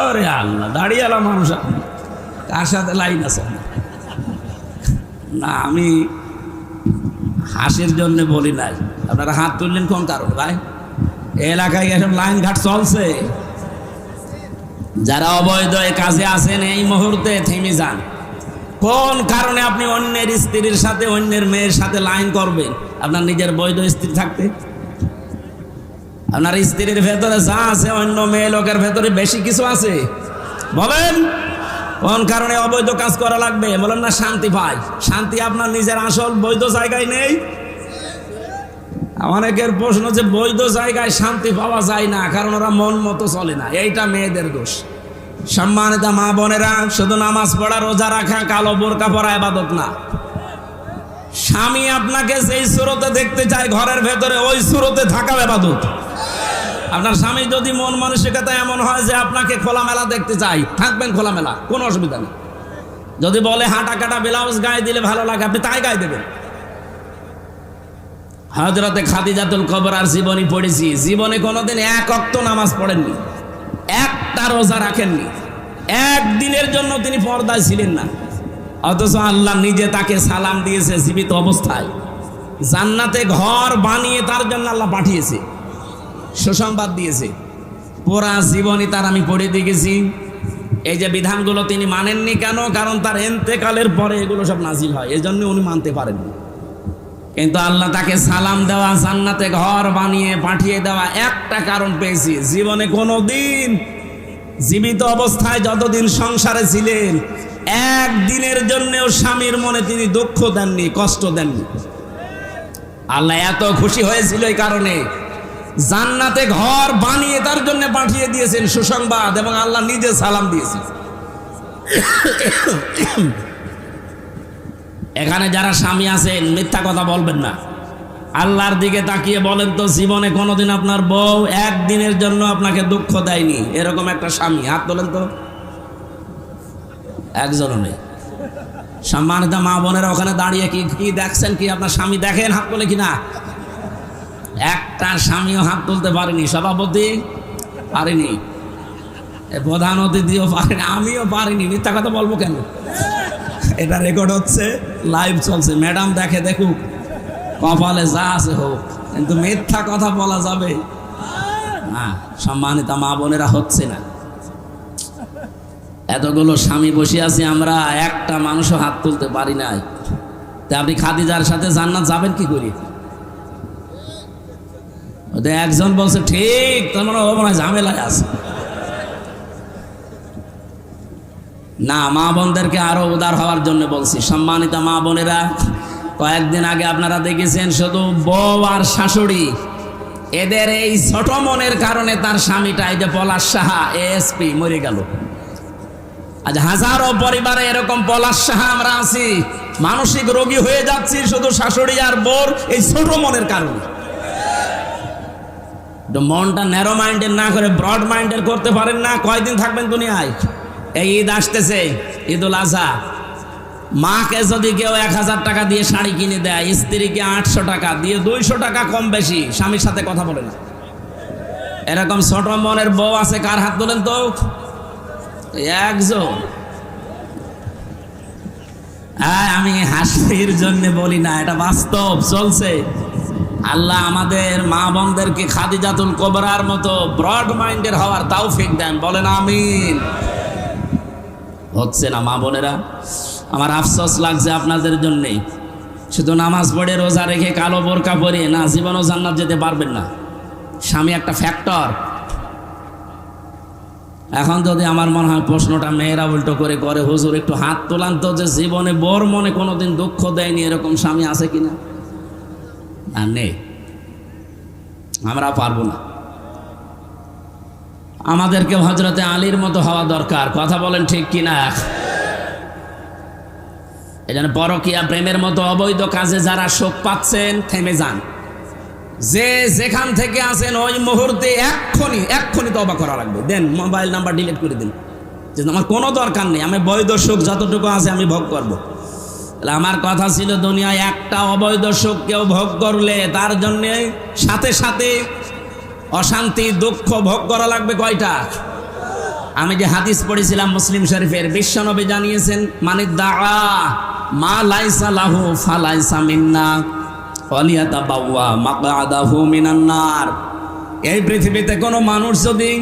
আরে আল্লাহ, দাঁড়িয়ে এলাম মানুষ, কার সাথে লাইন আছে না? আমি হাসির জন্য বলি নাই। আপনারা হাত তুললেন কোন কারণ ভাই? এলাকায় এসব লাইন ঘাট চলছে। যারা অবৈধ কাজে আছেন, এই মুহূর্তে থেমে যান। কোন কারণে আপনি অন্যের স্ত্রীর সাথে, অন্যের মেয়ের সাথে লাইন করবেন? আপনার নিজের বৈধ স্ত্রী থাকতে, আপনার স্ত্রীর ভেতরে যা আছে, অন্য মেয়ে লোকের ভেতরে বেশি কিছু আছে? বলেন কোন কারণে অবৈধ কাজ করা লাগবে? বলেন না শান্তি পাই। শান্তি আপনার নিজের আসল বৈধ জায়গায় নেই। অনেকের প্রশ্ন যে বৈধ জায়গায় শান্তি পাওয়া যায় না, কারণ ওরা মন মতো চলে না। এইটা মেয়েদের দোষ। সম্মানিত মা বোনেরা, শুধু নামাজ পড়া, রোজা রাখা, কালো বোরকা পরা ইবাদত না। স্বামী আপনাকে যেই সুরতে দেখতে চায় ঘরের ভেতরে, ওই সুরতে থাকা ইবাদত। আপনার স্বামী যদি মন মানসিকতা এমন হয় যে আপনাকে খোলামেলা দেখতে চাই, থাকবেন খোলামেলা, কোনো অসুবিধা নেই। যদি বলে হাঁটা কাটা ব্লাউজ গায়ে দিলে ভালো লাগে, আপনি তাই গায়ে দেবেন। হযরতে খাদিজাতুল কুবরার জীবনী পড়েছি। জীবনে কোনোদিন এক ওয়াক্ত নামাজ পড়েননি, একটা রোজা রাখেননি, একদিনের জন্য তিনি পর্দায় ছিলেন না। অথচ আল্লাহ নিজে তাকে সালাম দিয়েছে জীবিত অবস্থায়। জান্নাতে ঘর বানিয়ে তার জন্য আল্লাহ পাঠিয়েছে, সুসংবাদ দিয়েছে। পুরা জীবনী তার আমি পড়ে দিয়ে গেছি। এই যে বিধানগুলো তিনি মানেননি কেন? কারণ তার ইন্তেকালের পরে এগুলো সব নাজিল হয়, এই জন্য উনি মানতে পারেননি। কিন্তু আল্লাহ তাকে সালাম দেওয়া, জান্নাতে ঘর বানিয়ে পাঠিয়ে দেওয়া একটা কারণ পেয়েছি। জীবনে কোনোদিন জীবিত অবস্থায় যতদিন সংসারে ছিলেন, একদিনের জন্যও স্বামীর মনে তিনি দুঃখ দেননি, কষ্ট দেননি। আল্লাহ এত খুশি হয়েছিল এই কারণে জান্নাতে ঘর বানিয়ে তার জন্য পাঠিয়ে দিয়েছেন সুসংবাদ, এবং আল্লাহ নিজে সালাম দিয়েছেন। এখানে যারা স্বামী আছেন, মিথ্যা কথা বলবেন না। আল্লাহর দিকে তাকিয়ে বলেন তো, জীবনে কোনোদিন আপনার বউ একদিনের জন্য আপনাকে দুঃখ দেয়নি এরকম একটা স্বামী? হাত তোলেন তো। একজনও নেই। সম্মানিত মা বোনেরা, ওখানে দাঁড়িয়ে কি কি দেখছেন? কি আপনার স্বামী দেখেন? হাত তোলে কিনা? একটা স্বামীও হাত তুলতে পারেনি। সভাপতি পারেনি, প্রধান অতিথিও পারেনি, আমিও পারিনি। মিথ্যা কথা বলবো কেন? এটা রেকর্ড হচ্ছে, লাইভ চলছে। ম্যাডাম দেখে দেখুক, কপালে যা আছে হোক, কিন্তু মিথ্যা কথা বলা যাবে না। সম্মানিত মা বোনেরা, হচ্ছে না। এতগুলো স্বামী বসে আছি আমরা, একটা মানুষও হাত তুলতে পারি নাই। তা আপনি খাদিজার সাথে জান্নাত যাবেন কি করি? একজন বলছে ঠিক, তার মানে ও মনে হয় ঝামেলায় আছে। না, মা বোনদেরকে আরো উদার হওয়ার জন্য বলছি। সম্মানিত মা বোনেরা, কয়েকদিন আগে আপনারা দেখেছেন শুধু বউ আর শাশুড়ি, এদের এই ছোট মনের কারণে তার স্বামীটা, এই যে পলাশ সাহা এএসপি, মরে গেল। আজ হাজারো পরিবারে এরকম পলাশ সাহা আমরা আছি, মানসিক রোগী হয়ে যাচ্ছি শুধু শাশুড়ি আর বউর এই ছোট মনের কারণে। মনটা ন্যারো মাইন্ডের না করে ব্রড মাইন্ডের করতে পারেন না। কয়দিন থাকবেন দুনিয়ায়? এই ঈদ আসতেছে, ঈদুল আজহা। মাকে যদি কেউ 1000 টাকা দিয়ে শাড়ি কিনে দেয়, স্ত্রীকে 800 টাকা দিয়ে 200 টাকা কম বেশি স্বামীর সাথে কথা বলে না। এরকম ছোট মনের বউ আছে? কার হাত তোলেন তো? একজন। আমি হাসির জন্য বলি না, এটা বাস্তব চলছে। আল্লাহ আমাদের মা বোনদেরকে খাদিজাতুল কুবরার মতো ব্রড মাইন্ডের হওয়ার তৌফিক দেন, বলেন আমিন। হচ্ছে না মা বোনেরা, আমার আফসোস লাগছে আপনাদের জন্যে। শুধু নামাজ পড়ে রোজা রেখে কালো বোরকা পরে না, জীবনও জান্নাত যেতে পারবেন না। স্বামী একটা ফ্যাক্টর। এখন যদি আমার মনে হয় প্রশ্নটা মেয়েরা উল্টো করে করে, হুজুর একটু হাত তোলান তো, যে জীবনে বোর মনে কোনোদিন দুঃখ দেয়নি এরকম স্বামী আছে কিনা? না, নেই। আমরা পারবো না। আমাদেরকে হযরতে আলীর মতো হওয়া দরকার। কথা বলেন ঠিক কিনা? এই জন্য পরকীয়া প্রেমের মতো অবৈধ কাজে যারা শোক পাচ্ছেন, থেমে যান। যে যেখান থেকে আছেন ওই মুহূর্তে এক্ষুনি তওবা করা লাগবে। দেন মোবাইল নাম্বার ডিলিট করে দিন, যে আমার কোনো দরকার নেই, আমি বৈধ সুখ যতটুকু আছে আমি ভোগ করব। তাহলে আমার কথা ছিল, দুনিয়ায় একটা অবৈধ সুখ কেউ ভোগ করলে তার জন্য সাথে সাথে অশান্তি, দুঃখ ভোগ করা লাগবে কয়টা? আমি যে হাদিস পড়েছিলাম মুসলিম শরীফের, বিশ্বনবী জানিয়েছেন, মানিদ্দাআ মা লাইসা লাহু ফালাইসা মিন্না ওয়ালিয়াতাবাওয়া মাকআদাহু মিনান নার। এই পৃথিবীতে কোনো মানুষ যদি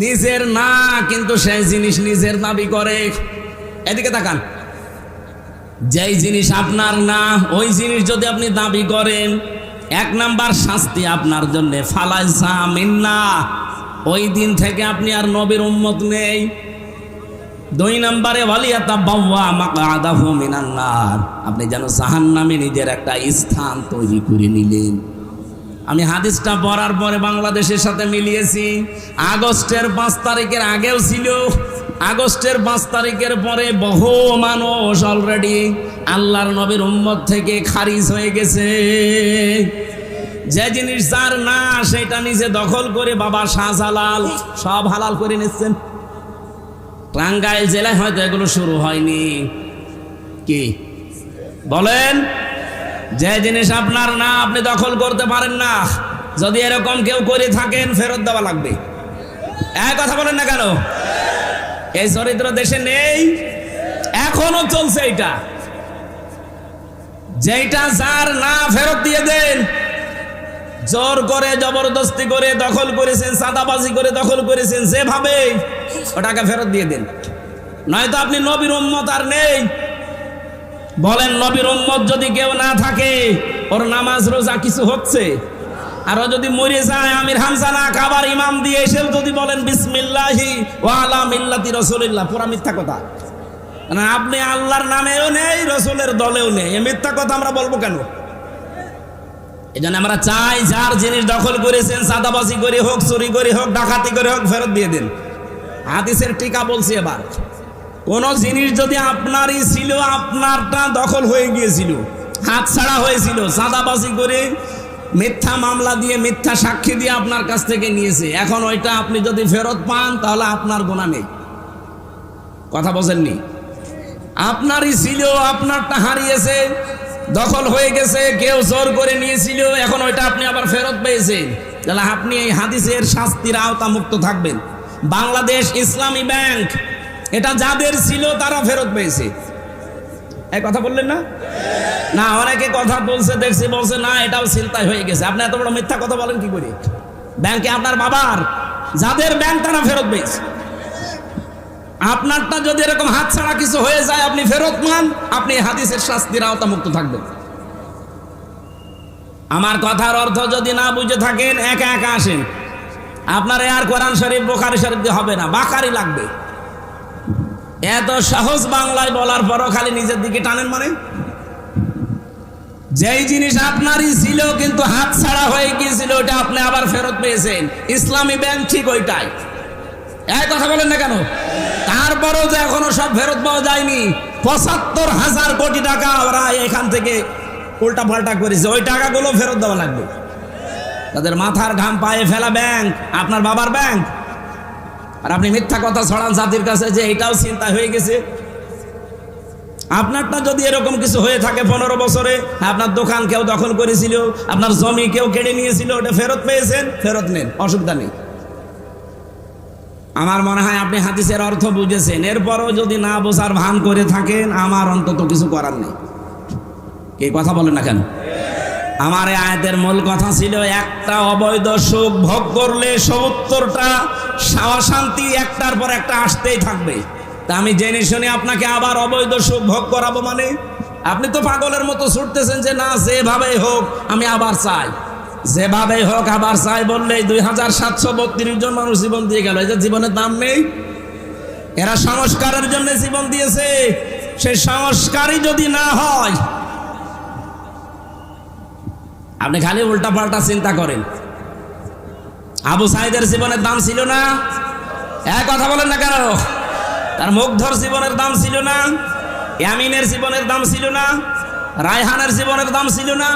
নিজের না কিন্তু সেই জিনিস নিজের দাবি করে, এদিকে তাকান, যেই জিনিস আপনার না ওই জিনিস যদি আপনি দাবি করেন, 1 নাম্বার শাস্তি আপনার জন্য ফালাইসা মিন্না, ওই দিন থেকে আপনি আর নবীর উম্মত নেই। 2 নম্বরে ওয়ালিয়াতাবাওয়া মাকআদাহু মিনান নার, আপনি যেন জাহান্নামে নিজের একটা স্থান তৈরি করে নিলেন। আমি হাদিসটা পড়ার পরে বাংলাদেশের সাথে মিলিয়েছি। আগস্টের 5 তারিখের আগেও ছিল, আগস্টের 5 তারিখের পরে বহু মানুষ অলরেডি আল্লাহর নবীর উম্মত থেকে খারিজ হয়ে গেছে। যে জিনিস যার না সেটা নিজে দখল করে বাবা শাহজালাল সব হালাল করে নিচ্ছেন। টাঙ্গাইল জেলায় হয়তো এগুলো শুরু হয়নি, কি বলেন? যে জিনিস আপনার না আপনি দখল করতে পারেন না, যদি এরকম কেউ করে থাকেন ফেরত দেওয়া লাগবে। এক কথা বলেন না কেন? এই চরিত্র দেশে নেই, এখনো চলছে এটা। যেটা যার না ফেরত দিয়ে দেন। জোর করে জবরদস্তি করে দখল করেছেন, সাদাবাজি করে দখল করেছেন, যেভাবে ওটাকে ফেরত দিয়ে দেন। নয়তো আপনি নবীর উম্মত আর নেই। বলেন নবীর উম্মত যদি কেউ না থাকে, ওর নামাজ রোজা কিছু হচ্ছে? আর ও যদি মরে যায়, আমির হামজা না খাবার ইমাম দিয়ে এসে যদি বলেন বিসমিল্লাহি ওয়া আলা মিল্লাতি রাসূলিল্লাহ, পুরা মিথ্যা কথা। না, আপনি আল্লাহর নামেও নেই, রসুলের দলেও নেই, এই মিথ্যা কথা আমরা বলবো কেন? এই জন্য আমরা চাই যার জিনিস দখল করেছেন, সাদাবাজি করে হোক, চুরি করে হোক, ডাকাতি করে হোক, ফেরত দিয়ে দেন। হাদিসের টিকা বলছি। এবার কোন জিনিস যদি আপনারই ছিল, আপনারটা দখল হয়ে গিয়েছিল, হাত ছাড়া হয়েছিল, সাদাবাজি করে মিথ্যা মামলা দিয়ে মিথ্যা সাক্ষী দিয়ে আপনার কাছ থেকে নিয়েছে, এখন ওইটা আপনি যদি ফেরত পান তাহলে আপনার গুনাহ নেই। কথা বোঝেননি? আপনারই ছিল, আপনারটা হারিয়েছে, দখল হয়ে গেছে, কেউ জোর করে নিয়েছিল, এখন ওইটা আপনি আবার ফেরত পেয়েছেন, তাহলে আপনি এই হাদিসের শাস্তির আওতা মুক্ত থাকবেন। বাংলাদেশ ইসলামী ব্যাংক, এটা যাদের ছিল তারা ফেরত পেয়েছে। এই কথা বললেন না? না, অনেকে কথা বলছে দেখছি, বলছে না এটাও চিন্তায় হয়ে গেছে। আপনি এত বড় মিথ্যা কথা বলেন কি করে? ব্যাংকে আপনার বাবার, যাদের ব্যাংক তারা ফেরত পেয়েছে। আপনারটা যদি এরকম হাত ছাড়া কিছু হয়ে যায়, আপনি ফেরত পান, আপনি হাদিসের শাস্তির আওতা মুক্ত থাকবেন। আমার কথার অর্থ যদি না বুঝে থাকেন, একা একা আসেন। আপনার আর কোরআন শরীফ, বুখারী শরীফ দিয়ে হবে না, বাকারি লাগবে। এত সহজ বাংলায় বলার পরও খালি নিজের দিকে টানেন। মানে যেই জিনিস আপনারই ছিল কিন্তু হাত ছাড়া হয়ে গিয়েছিল, ওটা আপনি আবার ফেরত পেয়েছেন। ইসলামী ব্যাংক ঠিক ওইটাই। এই কথা বলেন না কেন? তারপরেও যে এখনো সব ফেরত পাওয়া যায়নি। ৭৫,০০০ কোটি টাকা ওরা এখান থেকে উল্টা পাল্টা করেছে, ওই টাকাগুলো ফেরত দেওয়া লাগবে। তাদের মাথার ঘাম পায়ে ফেলা ব্যাংক, আপনার বাবার ব্যাংক, আর আপনি মিথ্যা কথা ছড়ান জাতির কাছে যে এটাও চিন্তা হয়ে গেছে। আপনারটা যদি এরকম কিছু হয়ে থাকে 15 বছরে, আপনার দোকান কেউ দখল করেছিল, আপনার জমি কেউ কেড়ে নিয়েছিল, ওটা ফেরত পেয়েছেন, ফেরত নেন, অসুবিধা নেই। আমার মনে হয় আপনি হাদিসের অর্থ বুঝেছেন। এরপরও যদি না বোঝার ভান করে থাকেন, আমার অন্তত কিছু করার নেই। এই কথা বলেন না কেন? আমার এই আয়াতের মূল কথা ছিল, একটা অবৈধ সুখ ভোগ করলে ৭০টা শান্তি একটার পর একটা আসতেই থাকবে। তা আমি জেনে শুনে আপনাকে আবার অবৈধ সুখ ভোগ করাবো? মানে আপনি তো পাগলের মতো ছুটতেছেন যে না, যেভাবেই হোক আমি আবার চাই, যেভাবেই হোক আবার চাই বললেই ২৭৩২ জন মানুষ জীবন দিয়ে গেল। এই যে জীবনের দাম নেই, এরা সংস্কারের জন্য জীবন দিয়েছে। সেই সংস্কারই যদি না হয়, আপনি খালি উল্টা পাল্টা চিন্তা করেন। আবু সাইদের জীবনের দাম ছিল না? এক কথা বলেন না কেন? তার মুগ্ধর জীবনের দাম ছিল না? ইয়ামিনের জীবনের দাম ছিল না? রায়হানের জীবনের দাম ছিল না?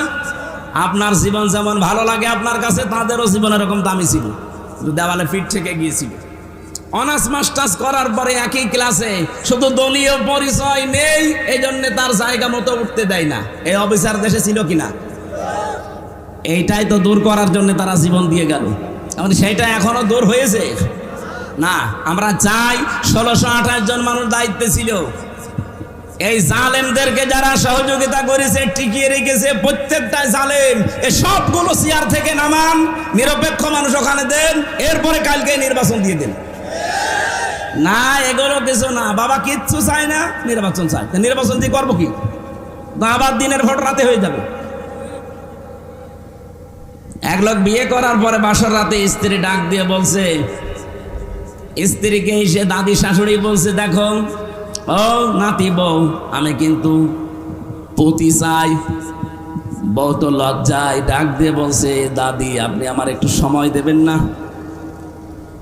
আপনার জীবন যেমন ভালো লাগে আপনার কাছে, তাদেরও জীবন এরকম দামি ছিল, দেওয়ালে ফিট থেকে গিয়েছিল। অনার্স মাস্টার্স করার পরে একই ক্লাসে, শুধু দলীয় পরিচয় নেই, এই জন্য তার জায়গা মতো উঠতে দেয় না। এই অফিসার দেশে ছিল কিনা? এইটাই তো দূর করার জন্য তারা জীবন দিয়ে গেল। সেইটা এখনো দূর হয়েছে না। আমরা চাই ১৬২৮ জন মানুষ দায়িত্বে ছিল, এই জালেমদেরকে যারা সহযোগিতা করেছে, টিকিয়ে রেখেছে, প্রত্যেকটাই জালেম। এই সবগুলো চেয়ার থেকে নামান, নিরপেক্ষ মানুষ ওখানে দেন, এরপরে কালকে নির্বাচন দিয়ে দেন। না, এগুলো কিছু না। বাবা কিচ্ছু চায় না, নির্বাচন চায়। নির্বাচন দিয়ে করবো কি? আবার দিনের ভোট রাতে হয়ে যাবে। এক লোক বিয়ে করার পরে বাসর রাতে স্ত্রী ডাক দিয়ে বলছে, স্ত্রীকে এসে দাদি শাশুড়ি বলছে, দেখো ও নাতি বউ, আমি কিন্তু পতি চাই। বউ তো লজ্জায় ডাক দিয়ে বলছে, দাদি আপনি আমার একটু সময় দেবেন না?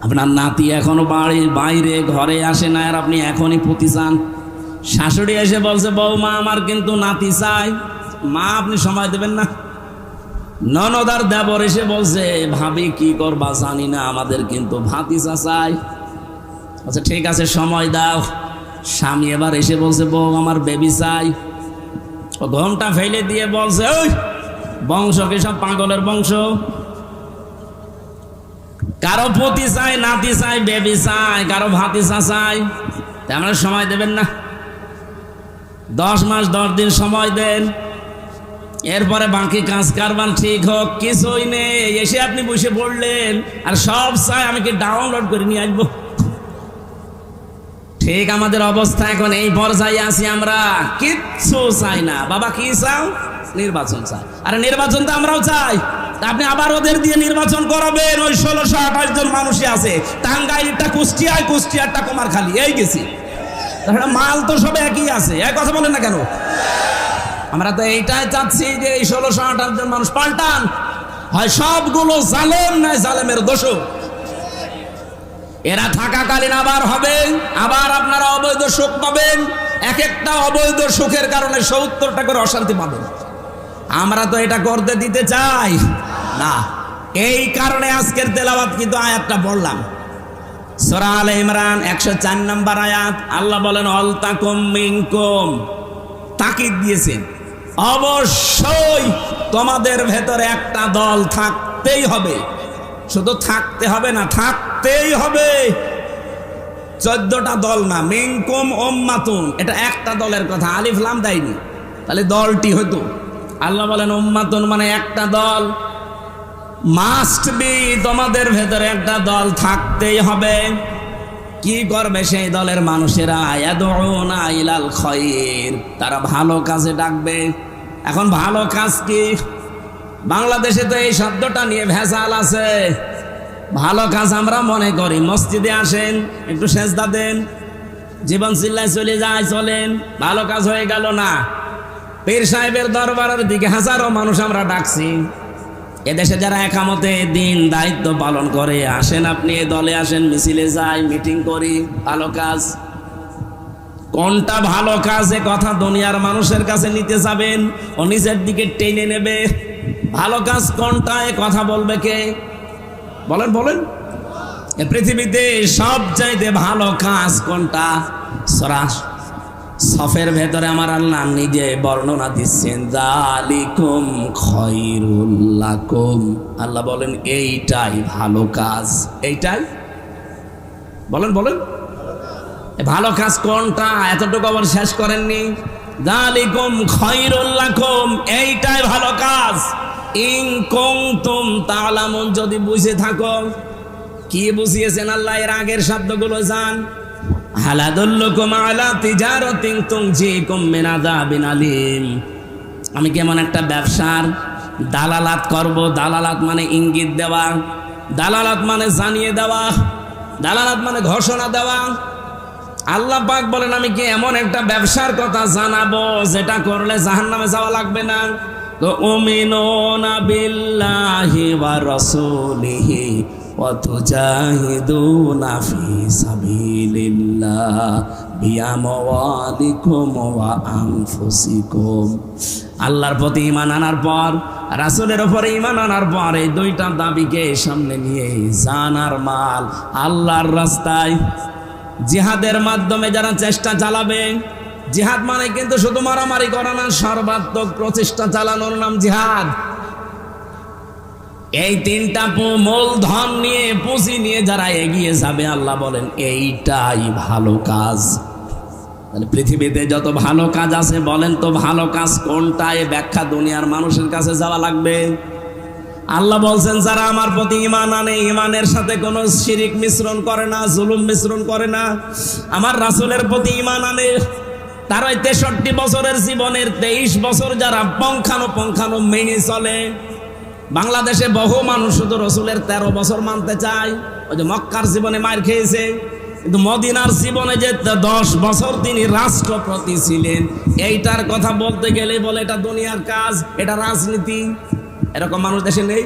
আপনার নাতি এখনো বাড়ির বাইরে ঘরে আসে না, আর আপনি এখনই পুঁতি চান। শাশুড়ি এসে বলছে, বৌমা আমার কিন্তু নাতি চাই। মা আপনি সময় দেবেন না? ননদার দেবর এসে বলছে, ভাবি কি করবা জানি না, আমাদের কিন্তু ভাতিজা চাই। আচ্ছা ঠিক আছে সময় দাও। স্বামী এবার এসে বলছে, বউ আমার বেবি চাই। ও ঘোমটা ফেলে দিয়ে বলছে, ওই বংশ কি সব পাগলের বংশ? কারো পতি চাই, নাতি চাই, বেবি চাই, কারো ভাতিজা চাই। আমরা সময় দেবেন না? 10 মাস 10 দিন সময় দেন, এরপরে বাকি কাজ কারবার ঠিক হোক। কিছুই নেই, এসে আপনি বসে পড়লেন আর সব চাই আমি কি ডাউনলোড করে নিয়ে আসবো? ঠিক আমাদের অবস্থা এখন এই পর্যায়ে আছি, আমরা কিচ্ছু চাই না। বাবা কি চাও? নির্বাচন চাই। আরে নির্বাচন তো আমরাও চাই। আপনি আবার ওদের দিয়ে নির্বাচন করাবেন? ওই 1628 জন মানুষই আছে, টাঙ্গাইলটা কুষ্টিয়ায়, কুষ্টিয়ারটা কুমারখালী, এই গেছি। তাহলে মাল তো সব একই আছে, এক কথা বলেন না কেন? আমরা তো এইটাই চাচ্ছি যে এই 1628 জন মানুষ পাল্টান, হয় সবগুলো জালেম নয় জালেমের দোষক। এরা থাকাকালীন আবার হবে, আবার আপনারা অবৈধ সুখ পাবেন। এক একটা অবৈধ সুখের কারণে 70টা করে অশান্তি পাবেন। আমরা তো এটা করতে দিতে চাই না। এই কারণে আজকের তেলাওয়াত কিন্তু আয়াতটা পড়লাম, সূরা আলে ইমরান 104 নম্বর আয়াত। আল্লাহ বলেন, অলতাকুম মিনকুম, তাকিদ দিয়েছেন অবশ্যই তোমাদের ভেতরে একটা দল থাকতেই হবে। শুধু থাকতে হবে না, থাকতেই হবে। 14টা দল না, মিনকুম উম্মাতুন, এটা একটা দলের কথা, আলিফ লাম দেয়নি, তাহলে দলটি হতো। আল্লাহ বলেন উম্মাতুন মানে একটা দল, মাস্ট বি, তোমাদের ভেতরে একটা দল থাকতেই হবে। কি করবে সেই দলের মানুষেরা? ইয়াদউনা ইলাল খায়র, তারা ভালো কাজে ডাকবে। এখন ভালো কাজ কি? বাংলাদেশে তো এই শব্দটা নিয়ে ভেজাল আছে। ভালো কাজ আমরা মনে করি মসজিদে আসেন, একটু সেজদা দেন, জীবন চিল্লায় চলে যায়, চলেন, ভালো কাজ হয়ে গেল না। পীর সাহেবের দরবারের দিকে হাজারো মানুষ আমরা ডাকছি। এদেশে যারা একামতে দিন দায়িত্ব পালন করে, আসেন আপনি এ দলে আসেন, মিছিলে যাই, মিটিং করি, ভালো কাজ। কোনটা ভালো কাজ এ কথা দুনিয়ার মানুষের কাছে নিতে যাবেন, ও নিজের দিকে টেনে নেবে। ভালো কাজ কোনটা এ কথা বলবে কে? বলেন বলেন। এ পৃথিবীতে সবচাইতে ভালো কাজ কোনটা? সূরা সফের ভেতরে আমার আল্লাহ নিজে বর্ণনা দিচ্ছেন, যালিকুম খায়রুল লাকুম। আল্লাহ বলেন এইটাই ভালো কাজ। এইটাই বলেন বলেন, ভালো কাজ কোনটা? এতটুকু আবার শেষ করেননি। যালিকুম খায়রুল লাকুম, এইটাই ভালো কাজ। ইন কুনতুম তা'লামুন, যদি বুঝে থাকো। কি বুঝিয়েছেন আল্লাহ? এর আগের শব্দগুলো জান। হাল আদুল্লুকুম আলা তিজারাতিন তুনজিকুম মিন আযাবিন আলীম, আমি কেমন একটা ব্যবসার দালালাত করব। দালালাত মানে ইঙ্গিত দেওয়া, দালালাত মানে জানিয়ে দেওয়া, দালালাত মানে ঘোষণা দেওয়া। আল্লাহ পাক বলেন, আমি কি এমন একটা ব্যবসার কথা জানাবো যেটা করলে জাহান্নামে যাওয়া লাগবে না? তো উমিনুনা বিল্লাহি ওয়া রাসূলিহি ওয়া তুজাহিদুনা ফি সাবিলিল্লাহ বিআমওয়ালিকুম ওয়া আনফুসিকুম। আল্লাহর প্রতি ঈমান আনার পর, রাসূলের উপরে ঈমান আনার পর, এই দুইটা দাবিকে সামনে নিয়ে জান আর মাল আল্লাহর রাস্তায় জিহাদের মাধ্যমে যারা চেষ্টা চালাবে। জিহাদ মানে কিন্তু শুধু মারামারি করা না, সর্বাত্মক প্রচেষ্টা চালানোর নাম জিহাদ। এই তিনটা মূলধন নিয়ে, পুঁজি নিয়ে যারা এগিয়ে যাবে, আল্লাহ বলেন এইটাই ভালো কাজ। তাহলে পৃথিবীতে যত ভালো কাজ আছে, বলেন তো ভালো কাজ কোনটা? এ ব্যাখ্যা দুনিয়ার মানুষের কাছে যাওয়া লাগবে। আল্লাহ বলছেন, যারা আমার প্রতি ঈমান আনে, ঈমানের সাথে কোনো শিরিক মিশ্রণ করে না, জুলুম মিশ্রণ করে না, আমার রাসূলের প্রতি ঈমান আনে, তারাই 63 বছরের জীবনের 23 বছর যারা পঙ্খানো মেনে চলে। বাংলাদেশে বহু মানুষ শুধু রসুলের 13 বছর মানতে চায়। ওই যে মক্কার জীবনে মার খেয়েছে, কিন্তু মদিনার জীবনে যে 10 বছর তিনি রাষ্ট্রপতি ছিলেন, এইটার কথা বলতে গেলে বলে এটা দুনিয়ার কাজ, এটা রাজনীতি। এরকম মানুষ দেশে নেই?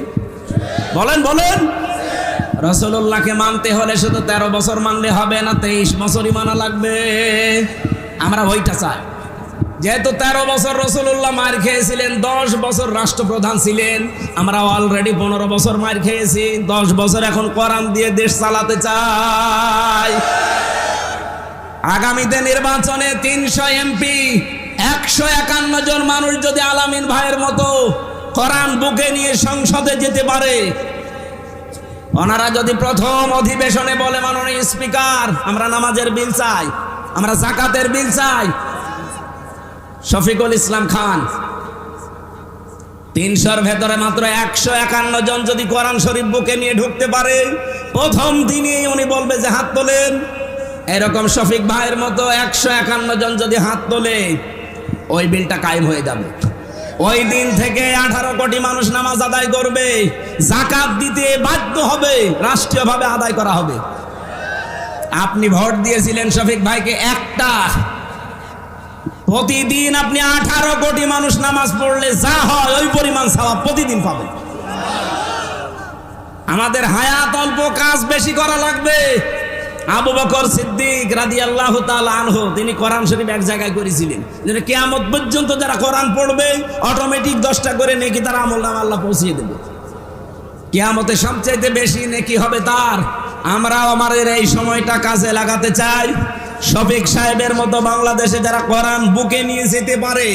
বলেন বলেন। রাসূলুল্লাহকে মানতে হলে শুধু 13 বছর মানলে হবে না, 23 বছরই মানা লাগবে। আমরা ওইটা চাই। যেহেতু 13 বছর রাসূলুল্লাহ মার খেয়েছিলেন, 10 বছর রাষ্ট্রপ্রধান ছিলেন, আমরা অলরেডি 15 বছর মার খেয়েছি। 10 বছর এখন কোরআন দিয়ে দেশ চালাতে চাই। আগামীতে নির্বাচনে 300 এমপি, 151 জন মানুষ যদি আলামিন ভাইয়ের মতো কোরআন বুকে নিয়ে সংসদে যেতে পারে, ওনারা যদি প্রথম অধিবেশনে বলে, মাননীয় স্পিকার আমরা নামাজের বিল চাই, আমরা যাকাতের বিল চাই, শফিকুল ইসলাম খান 300-র ভেতরে মাত্র 151 জন যদি কোরআন শরীফ বুকে নিয়ে ঢুকতে পারে, প্রথম দিনই উনি বলবে যে হাত তোলেন। এরকম শফিক ভাইয়ের মতো 151 জন যদি হাত তোলে, ওই বিলটা কায়েম হয়ে যাবে। ওই দিন থেকে 18 কোটি মানুষ নামাজ আদায় করবে, যাকাত দিতে বাধ্য হবে, রাষ্ট্রীয়ভাবে আদায় করা হবে। আপনি ভোট দিয়েছিলেন শফিক ভাইকে একটা, প্রতিদিন আপনি 18 কোটি মানুষ নামাজ পড়লে যা হয় ওই পরিমাণ সওয়াব প্রতিদিন পাবেন। আমাদের হায়াত অল্প, কাজ বেশি করা লাগবে। আবু বকর সিদ্দিক রাদিয়াল্লাহু তাআলা আনহু তিনি কোরআন শরীফ এক জায়গায় করেছিলেন, যে কিয়ামত পর্যন্ত যারা কোরআন পড়বে অটোমেটিক 10টা করে নেকি তার আমলনামা আল্লাহ পৌঁছিয়ে দেবে। কিয়ামতে সবচেয়ে বেশি নেকি হবে তার। আমরাও আমাদের এই সময়টা কাজে লাগাতে চাই। শফিক সাহেবের মতো বাংলাদেশে যারা কোরআন বুকে নিয়ে যেতে পারে,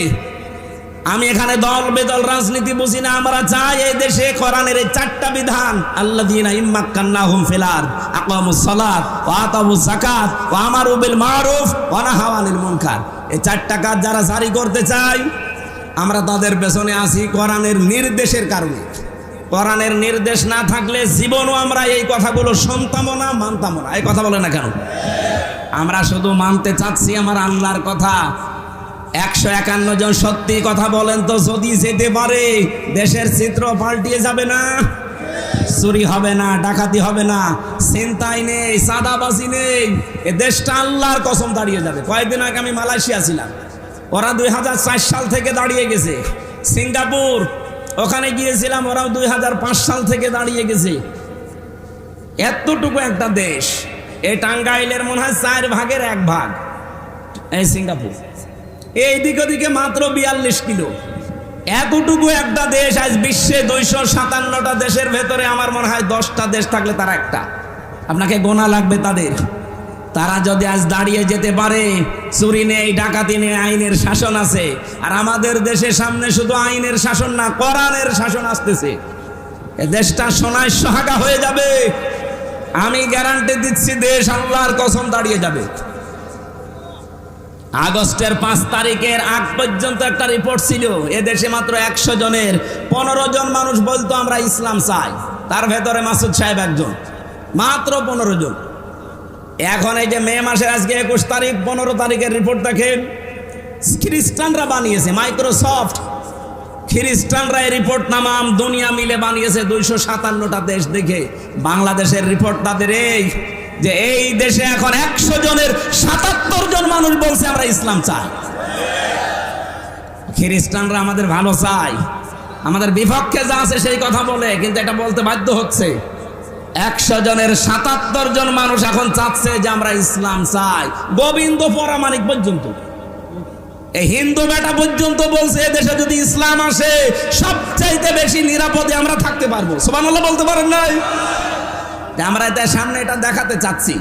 আমি এখানে দল বেদল রাজনীতি বুঝি না, আমরা চাই এই দেশে কোরআনের এই 4টা বিধান, আল্লাযীনা ইম্মাক্কান্নাহুম ফিল আরদ আকামুস সালাত ওয়া আতাউজ যাকাত ওয়া আমারু বিল মারুফ ওয়া নাহাউ আনিল মুনকার, এই 4টা কাজ যারা জারি করতে চাই, আমরা তাদের পেছনে আছি কোরআনের নির্দেশের কারণে। কোরআনের নির্দেশ না থাকলে জীবনও আমরা এই কথাগুলো শুনতামও না, মানতামও না। এই কথা বলে না কেন? আমরা শুধু মানতে চাচ্ছি আমার আল্লাহর কথা। 151 জন সত্যি কথা বলেন তো, যদি যেতে পারে দেশের চিত্র পাল্টিয়ে যাবে না? চুরি হবে না, ডাকাতি হবে না, ছিনতাই নেই, চাঁদাবাজি নেই, এ দেশটা আল্লাহর কসম দাঁড়িয়ে যাবে। কয়েকদিন আগে আমি মালয়েশিয়া ছিলাম, ওরা 2004 সাল থেকে দাঁড়িয়ে গেছে। সিঙ্গাপুর ওখানে গিয়েছিলাম, ওরাও 2005 সাল থেকে দাঁড়িয়ে গেছে। এতটুকু একটা দেশ, এই টাঙ্গাইলের মনে হয় 4 ভাগের 1 ভাগ এই সিঙ্গাপুর, এই দিক ওদিকে মাত্র 42 কিলো। এতটুকু একটা দেশ আজ বিশ্বে 257টা দেশের ভেতরে আমার মনে হয় 10টা দেশ থাকলে তারা একটা। আপনাকে গোনা লাগবে তাদের। তারা যদি আজ দাঁড়িয়ে যেতে পারে, চুরি নেই, ডাকাতি নেই, আইনের শাসন আছে। আর আমাদের দেশে সামনে শুধু আইনের শাসন না, কোরআনের শাসন আসতেছে। এ দেশটা সোনায় সোহাগা হয়ে যাবে। আমি গ্যারান্টি দিচ্ছি, দেশ আল্লাহর কসম দাঁড়িয়ে যাবে। আগস্টের 5 তারিখের আগ পর্যন্ত একটা রিপোর্ট ছিল, এ দেশে মাত্র 100 জনের 15 জন মানুষ বলতো আমরা ইসলাম চাই। তার ভেতরে মাসুদ সাহেব একজন, মাত্র 15 জন। এখন এই যে মে মাসের আজকে 21 তারিখ, 15 তারিখের রিপোর্ট দেখেন, খ্রিস্টানরা বানিয়েছে, মাইক্রোসফট খ্রিস্টানরা এই রিপোর্ট নামাম দুনিয়া মিলে বানিয়েছে 257টা দেশ দেখে। বাংলাদেশের রিপোর্ট তাদের এই যে এই দেশে এখন 100 জনের 77 জন মানুষ বলছে আমরা ইসলাম চাই। খ্রিস্টানরা আমাদের ভালো চাই, আমাদের বিপক্ষে যা আছে সেই কথা বলে, কিন্তু এটা বলতে বাধ্য হচ্ছে। 100 জনের 77 জন মানুষ এখন চাচ্ছে যে আমরা ইসলাম চাই। গোবিন্দ পরামানিক পর্যন্ত, এই হিন্দু বেটা পর্যন্ত বলছে এদেশে যদি ইসলাম আসে সবচাইতে বেশি নিরাপদে আমরা থাকতে পারবো। সুবহানাল্লাহ বলতে পারেন নাই? আমরা এটার সামনে এটা দেখাতে চাচ্ছি।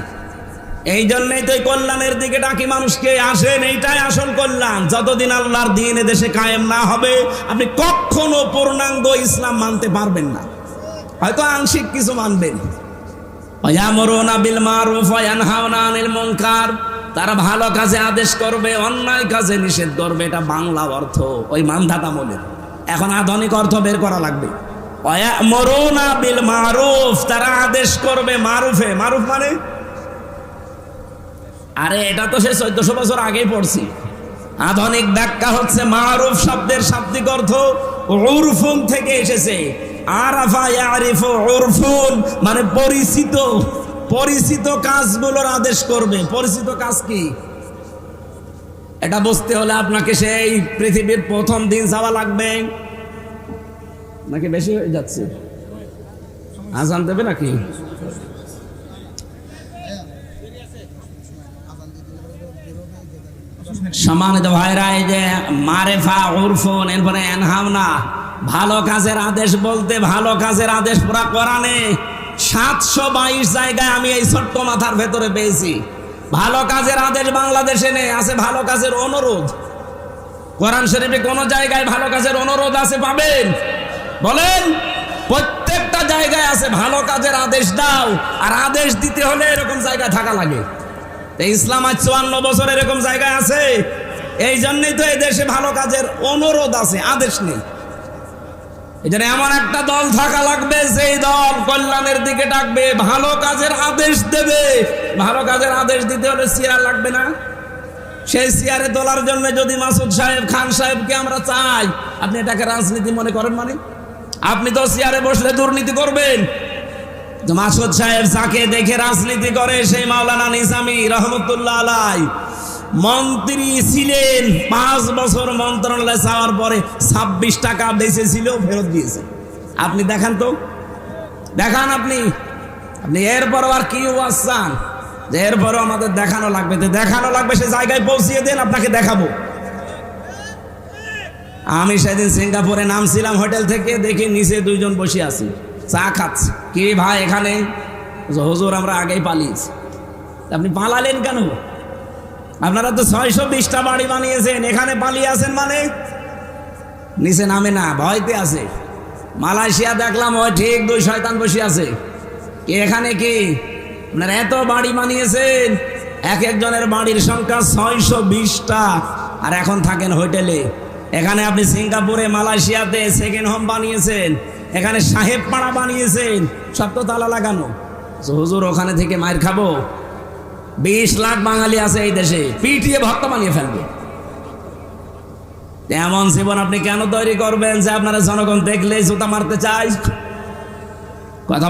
এই জন্যই তো কল্যাণের দিকে ডাকি মানুষকে, আসেন, এইটাই আসল কল্যাণ। যতদিন আল্লাহর দ্বীন এদেশে কায়েম না হবে, আপনি কখনো পূর্ণাঙ্গ ইসলাম মানতে পারবেন না। হয়তো আংশিক কিছু মানবেন। ইয়ামুরুনা বিল মারুফ ওয়া ইয়ানহাউনা আনিল মুনকার, তারা ভালো কাজে আদেশ করবে, অন্যায় কাজে নিষেধ করবে। এটা বাংলা অর্থ, ওই মানধাতা আমলের। এখন আধুনিক অর্থ বের করা লাগবে। ওয়ায়ামুরুনা বিল মারুফ, তারা আদেশ করবে মারুফে। মারুফ মানে, আরে এটা তো সে 1400 বছর আগেই পড়ছি। আধুনিক ব্যাখ্যা হচ্ছে মারুফ শব্দের শাব্দিক অর্থ উরফুন থেকে এসেছে। আরাফা ইয়ারিফু উরফুন মানে পরিচিত। পরিচিত কাজগুলোর আদেশ করবে। পরিচিত কাজ কি এটা বুঝতে হলে আপনাকে সেই পৃথিবীর প্রথম দিন যাওয়া লাগবে। নাকি বেশি হয়ে যাচ্ছে? আজান দেবে নাকি? সম্মানিত ভাইরা, এই যে মারেফা উরফুন, এরপরে এনহামনা, ভালো কাজের আদেশ বলতে ভালো কাজের আদেশ পুরা কোরআনে 722 জায়গায় আমি এই ছোট্ট মাথার ভেতরে পেয়েছি। ভালো কাজের আদেশ বাংলাদেশে নেই, আছে ভালো কাজের অনুরোধ। কোরআন শরীফে কোন জায়গায় ভালো কাজের অনুরোধ আছে পাবেন? বলেন। প্রত্যেকটা জায়গায় আছে ভালো কাজের আদেশ দাও, আর আদেশ দিতে হলে এরকম জায়গায় থাকা লাগে। ইসলাম আজ 54 বছর এরকম জায়গায় আছে। এই জন্যই তো এই দেশে ভালো কাজের অনুরোধ আছে, আদেশ নেই। এই জন্য এমন একটা দল থাকা লাগবে, সেই দল কল্যাণের দিকে ডাকবে, ভালো কাজের আদেশ দেবে। ভালো কাজের আদেশ দিতে হলে চেয়ার লাগবে না? সেই চেয়ারে তোলার জন্য যদি মাসুদ সাহেব, খান সাহেবকে আমরা চাই, আপনি এটাকে রাজনীতি মনে করেন? মানে আপনি তো চেয়ারে বসলে দুর্নীতি করবেন। মাসুদ সাহেব যাকে দেখে রাজনীতি করে সেই মাওলানা নিজামী রহমতুল্লাহ আলাই মন্ত্রী ছিলেন, 5 বছর মন্ত্রণালয়ে যাওয়ার পরে 26 টাকা বেঁচেছিল, ফেরত দিয়েছে। আপনি দেখান তো, দেখান আপনি। এরপরও আর কি ওয়াজ চান যে এরপরও আমাদের দেখানো লাগবে? দেখানো লাগবে, সে জায়গায় পৌঁছিয়ে দেন, আপনাকে দেখাবো। আমি সেদিন সিঙ্গাপুরে নামছিলাম হোটেল থেকে, দেখি নিচে 2 জন বসে আছি, চা খাচ্ছে। কি ভাই এখানে? হুজুর আমরা আগেই পালিয়েছি। আপনি পালালেন কেন? আপনারা তো 620টা বাড়ি বানিয়েছেন, এখানে পালিয়ে আছেন মানে? নিচে নামে না, ভয়তে আছে। মালয়েশিয়া দেখলাম ওই ঠিক 2 শয়তান বসে আছে। কি এখানে কি আপনারা এত বাড়ি বানিয়েছেন? এক একজনের বাড়ির সংখ্যা 620টা, আর এখন থাকেন হোটেলে। এখানে আপনি সিঙ্গাপুরে, মালয়েশিয়াতে সেকেন্ড হোম বানিয়েছেন, এখানে সাহেব পাড়া বানিয়েছেন, সব তো তালা লাগানো। হুজুর ওখানে থেকে মায়ের খাবো? 20 লাখ বাঙালি আছে এই দেশে, পিটিয়ে ভক্ত বানিয়ে ফেলবে। এমন জীবন আপনি কেন তৈরি করবেন যে আপনারা জনগণ দেখলে জুতা মারতে চায়? কথা